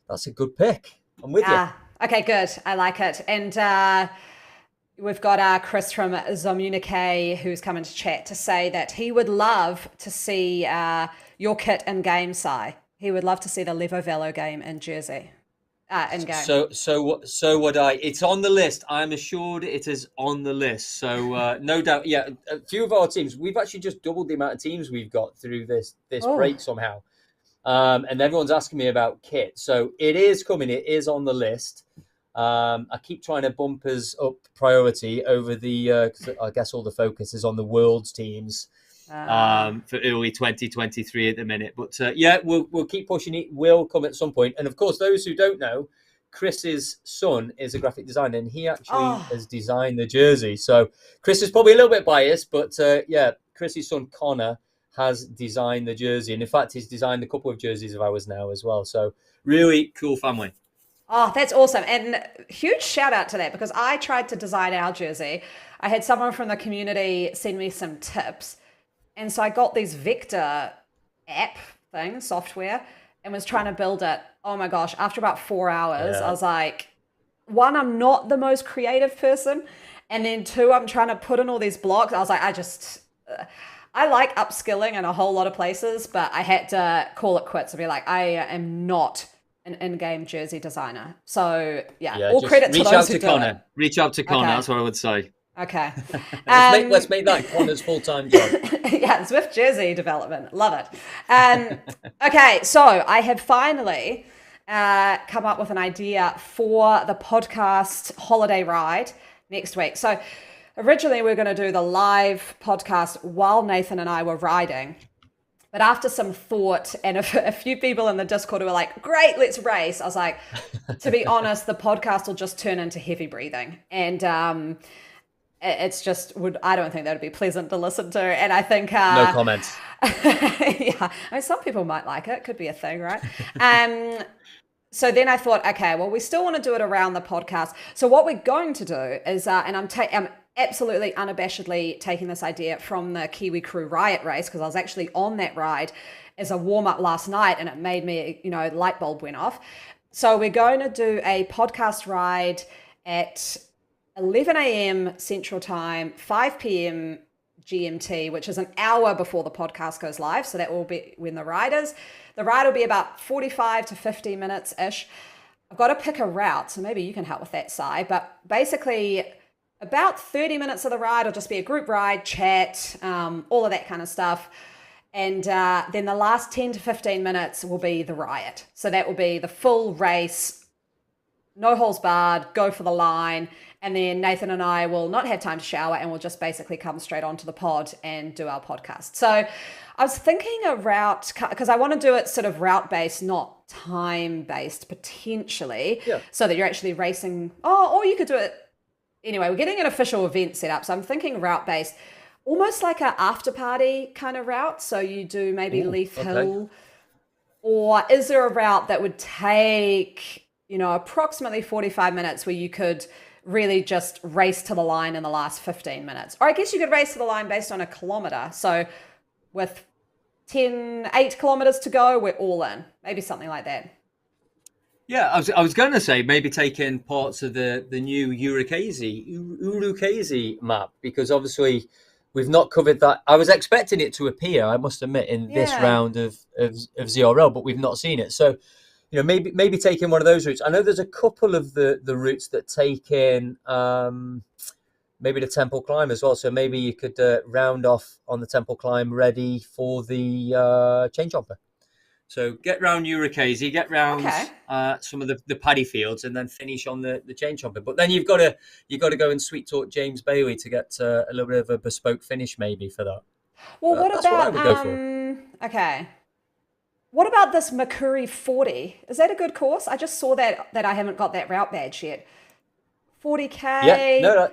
that's a good pick. I'm with you. Okay, good. I like it, and. We've got Chris from Zomunique who's coming to chat to say that he would love to see your kit in game, Si. He would love to see the Levo Velo game in Jersey. In game. So would I. It's on the list. I'm assured it is on the list. So no doubt. Yeah, a few of our teams. We've actually just doubled the amount of teams we've got through this break somehow. And everyone's asking me about kit. So it is coming. It is on the list. I keep trying to bump us up priority over the, 'cause I guess all the focus is on the world's teams. for early 2023 at the minute. But yeah, we'll keep pushing. It will come at some point. And of course, those who don't know, Chris's son is a graphic designer, and he actually has designed the jersey. So Chris is probably a little bit biased, but yeah, Chris's son Connor has designed the jersey, and in fact, he's designed a couple of jerseys of ours now as well. So really cool family. Oh, that's awesome. And huge shout out to that, because I tried to design our jersey. I had someone from the community send me some tips. And so I got these vector app thing, software, and was trying to build it. Oh my gosh, after about 4 hours, I was like, one, I'm not the most creative person. And then two, I'm trying to put in all these blocks. I was like, I like upskilling in a whole lot of places, but I had to call it quits and be like, I am not an in-game jersey designer. So yeah, all credit to those who do it. Reach out to Connor. That's what I would say. Okay. Let's make that Connor's full-time job. Yeah, Zwift jersey development. Love it. Okay, so I have finally come up with an idea for the podcast holiday ride next week. So originally we were going to do the live podcast while Nathan and I were riding. But after some thought and a few people in the Discord who were like, great, let's race. I was like, to be honest, the podcast will just turn into heavy breathing. And it's just, I don't think that would be pleasant to listen to. And I think... no comments. Yeah, I mean, some people might like it. Could be a thing, right? So then I thought, okay, well, we still want to do it around the podcast. So what we're going to do is, and I'm absolutely unabashedly taking this idea from the Kiwi Crew Riot race, because I was actually on that ride as a warm-up last night, and it made me, light bulb went off. So we're going to do a podcast ride at 11 a.m. Central Time, 5 p.m. GMT, which is an hour before the podcast goes live. So that will be when the ride will be about 45 to 50 minutes-ish. I've got to pick a route, so maybe you can help with that, Si. But basically, about 30 minutes of the ride will just be a group ride, chat, all of that kind of stuff. And then the last 10 to 15 minutes will be the riot. So that will be the full race, no holes barred, go for the line. And then Nathan and I will not have time to shower, and we'll just basically come straight onto the pod and do our podcast. So I was thinking a route, because I want to do it sort of route-based, not time-based potentially, so that you're actually racing. Or you could do it. Anyway, we're getting an official event set up. So I'm thinking route-based, almost like an after-party kind of route. So you do maybe Leaf Hill. Or is there a route that would take, approximately 45 minutes where you could really just race to the line in the last 15 minutes? Or I guess you could race to the line based on a kilometer. So with 8 kilometers to go, we're all in. Maybe something like that. Yeah, I was going to say maybe taking parts of the new Urukese map, because obviously we've not covered that. I was expecting it to appear, I must admit, in this round of ZRL, but we've not seen it. So, maybe taking one of those routes. I know there's a couple of the routes that take in maybe the Temple Climb as well. So maybe you could round off on the Temple Climb ready for the chain jumper. So get round Urukese, get round some of the paddy fields, and then finish on the chain jumper. But then you've got to go and sweet talk James Bailey to get a little bit of a bespoke finish maybe for that. Well, what that's about what I would go for. Okay. What about this Makuri 40? Is that a good course? I just saw that I haven't got that route badge yet. 40K. Yeah, no.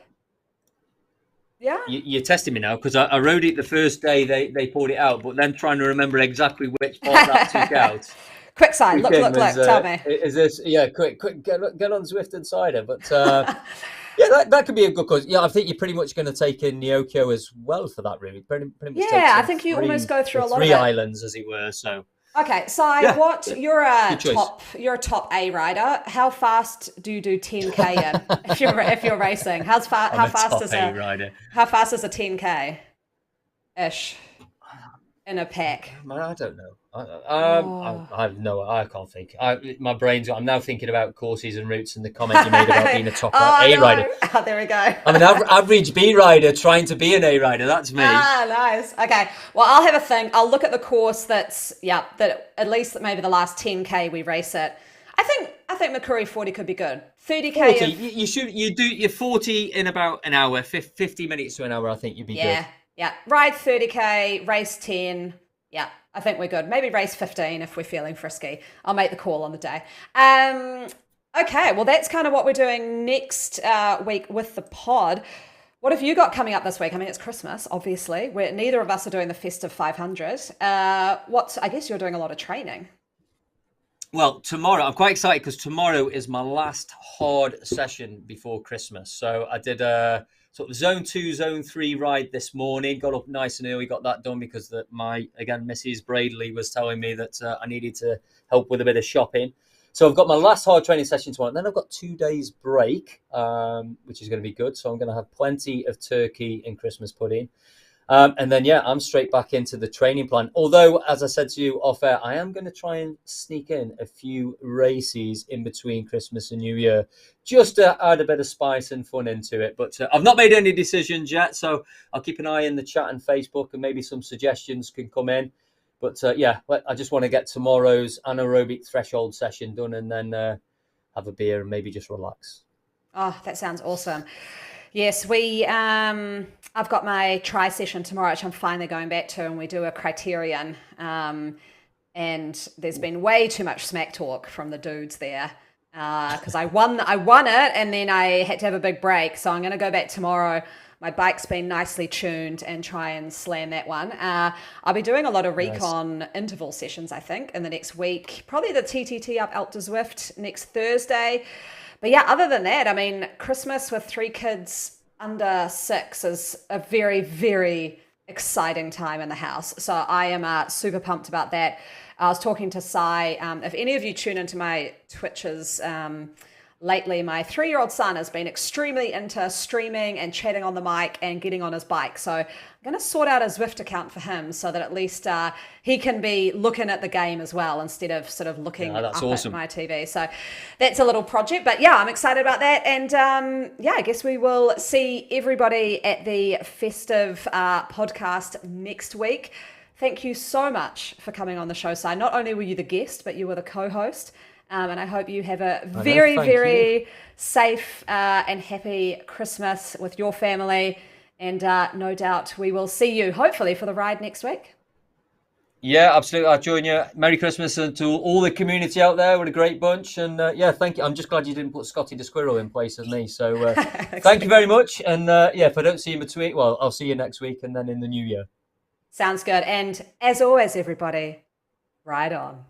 Yeah. You're testing me now, because I rode it the first day they pulled it out, but then trying to remember exactly which part that took out. Quick side, look, tell me. Is this, quick, get on Zwift Insider. But yeah, that could be a good course. Yeah, I think you're pretty much going to take in Nyokyo as well for that route. Pretty much I think you almost go through a lot of 3 islands, as it were, so. Okay, so you're a top A rider. How fast do you do 10K in if you're racing? How fast is a 10K ish in a pack? Man, I don't know. I can't think. My brain's. I'm now thinking about courses and routes and the comment you made about being a top A rider. Oh, there we go. I'm an average B rider trying to be an A rider. That's me. Ah, nice. Okay. Well, I'll have a think. I'll look at the course that at least maybe the last 10K we race it. I think Makuri 40 could be good. 30K. 40. You do your 40 in about an hour, 50 minutes to an hour. I think you'd be good. Yeah, ride 30K, race 10. Yeah, I think we're good. Maybe race 15 if we're feeling frisky. I'll make the call on the day. Okay, well, that's kind of what we're doing next week with the pod. What have you got coming up this week? I mean, it's Christmas, obviously. Neither of us are doing the Festive 500. I guess you're doing a lot of training. Well, tomorrow, I'm quite excited because tomorrow is my last hard session before Christmas. So I did a sort of zone 2, zone 3 ride this morning. Got up nice and early, got that done because Mrs. Bradeley was telling me that I needed to help with a bit of shopping. So I've got my last hard training session tomorrow. And then I've got 2 days break, which is going to be good. So I'm going to have plenty of turkey and Christmas pudding. And then, I'm straight back into the training plan. Although, as I said to you off air, I am going to try and sneak in a few races in between Christmas and New Year, just to add a bit of spice and fun into it. But I've not made any decisions yet, so I'll keep an eye in the chat and Facebook, and maybe some suggestions can come in. But I just want to get tomorrow's anaerobic threshold session done, and then have a beer and maybe just relax. Oh, that sounds awesome. Yes, I've got my tri session tomorrow, which I'm finally going back to, and we do a criterion. And there's been way too much smack talk from the dudes there because I won it, and then I had to have a big break. So I'm going to go back tomorrow. My bike's been nicely tuned and try and slam that one. I'll be doing a lot of recon interval sessions, I think, in the next week. Probably the TTT up Alp to Zwift next Thursday. But yeah, other than that, I mean, Christmas with 3 kids under 6 is a very, very exciting time in the house. So I am super pumped about that. I was talking to Sai. If any of you tune into my Twitches lately, my 3-year-old son has been extremely into streaming and chatting on the mic and getting on his bike. So I'm going to sort out a Zwift account for him so that at least he can be looking at the game as well instead of sort of looking up at my TV. So that's a little project. But yeah, I'm excited about that. And I guess we will see everybody at the Festive podcast next week. Thank you so much for coming on the show, Si. Not only were you the guest, but you were the co-host. And I hope you have a very, very safe and happy Christmas with your family. And no doubt we will see you, hopefully, for the ride next week. Yeah, absolutely. I'll join you. Merry Christmas to all the community out there. What a great bunch. And thank you. I'm just glad you didn't put Scotty the Squirrel in place of me. So thank you very much. And if I don't see you in between, well, I'll see you next week and then in the new year. Sounds good. And as always, everybody, ride on.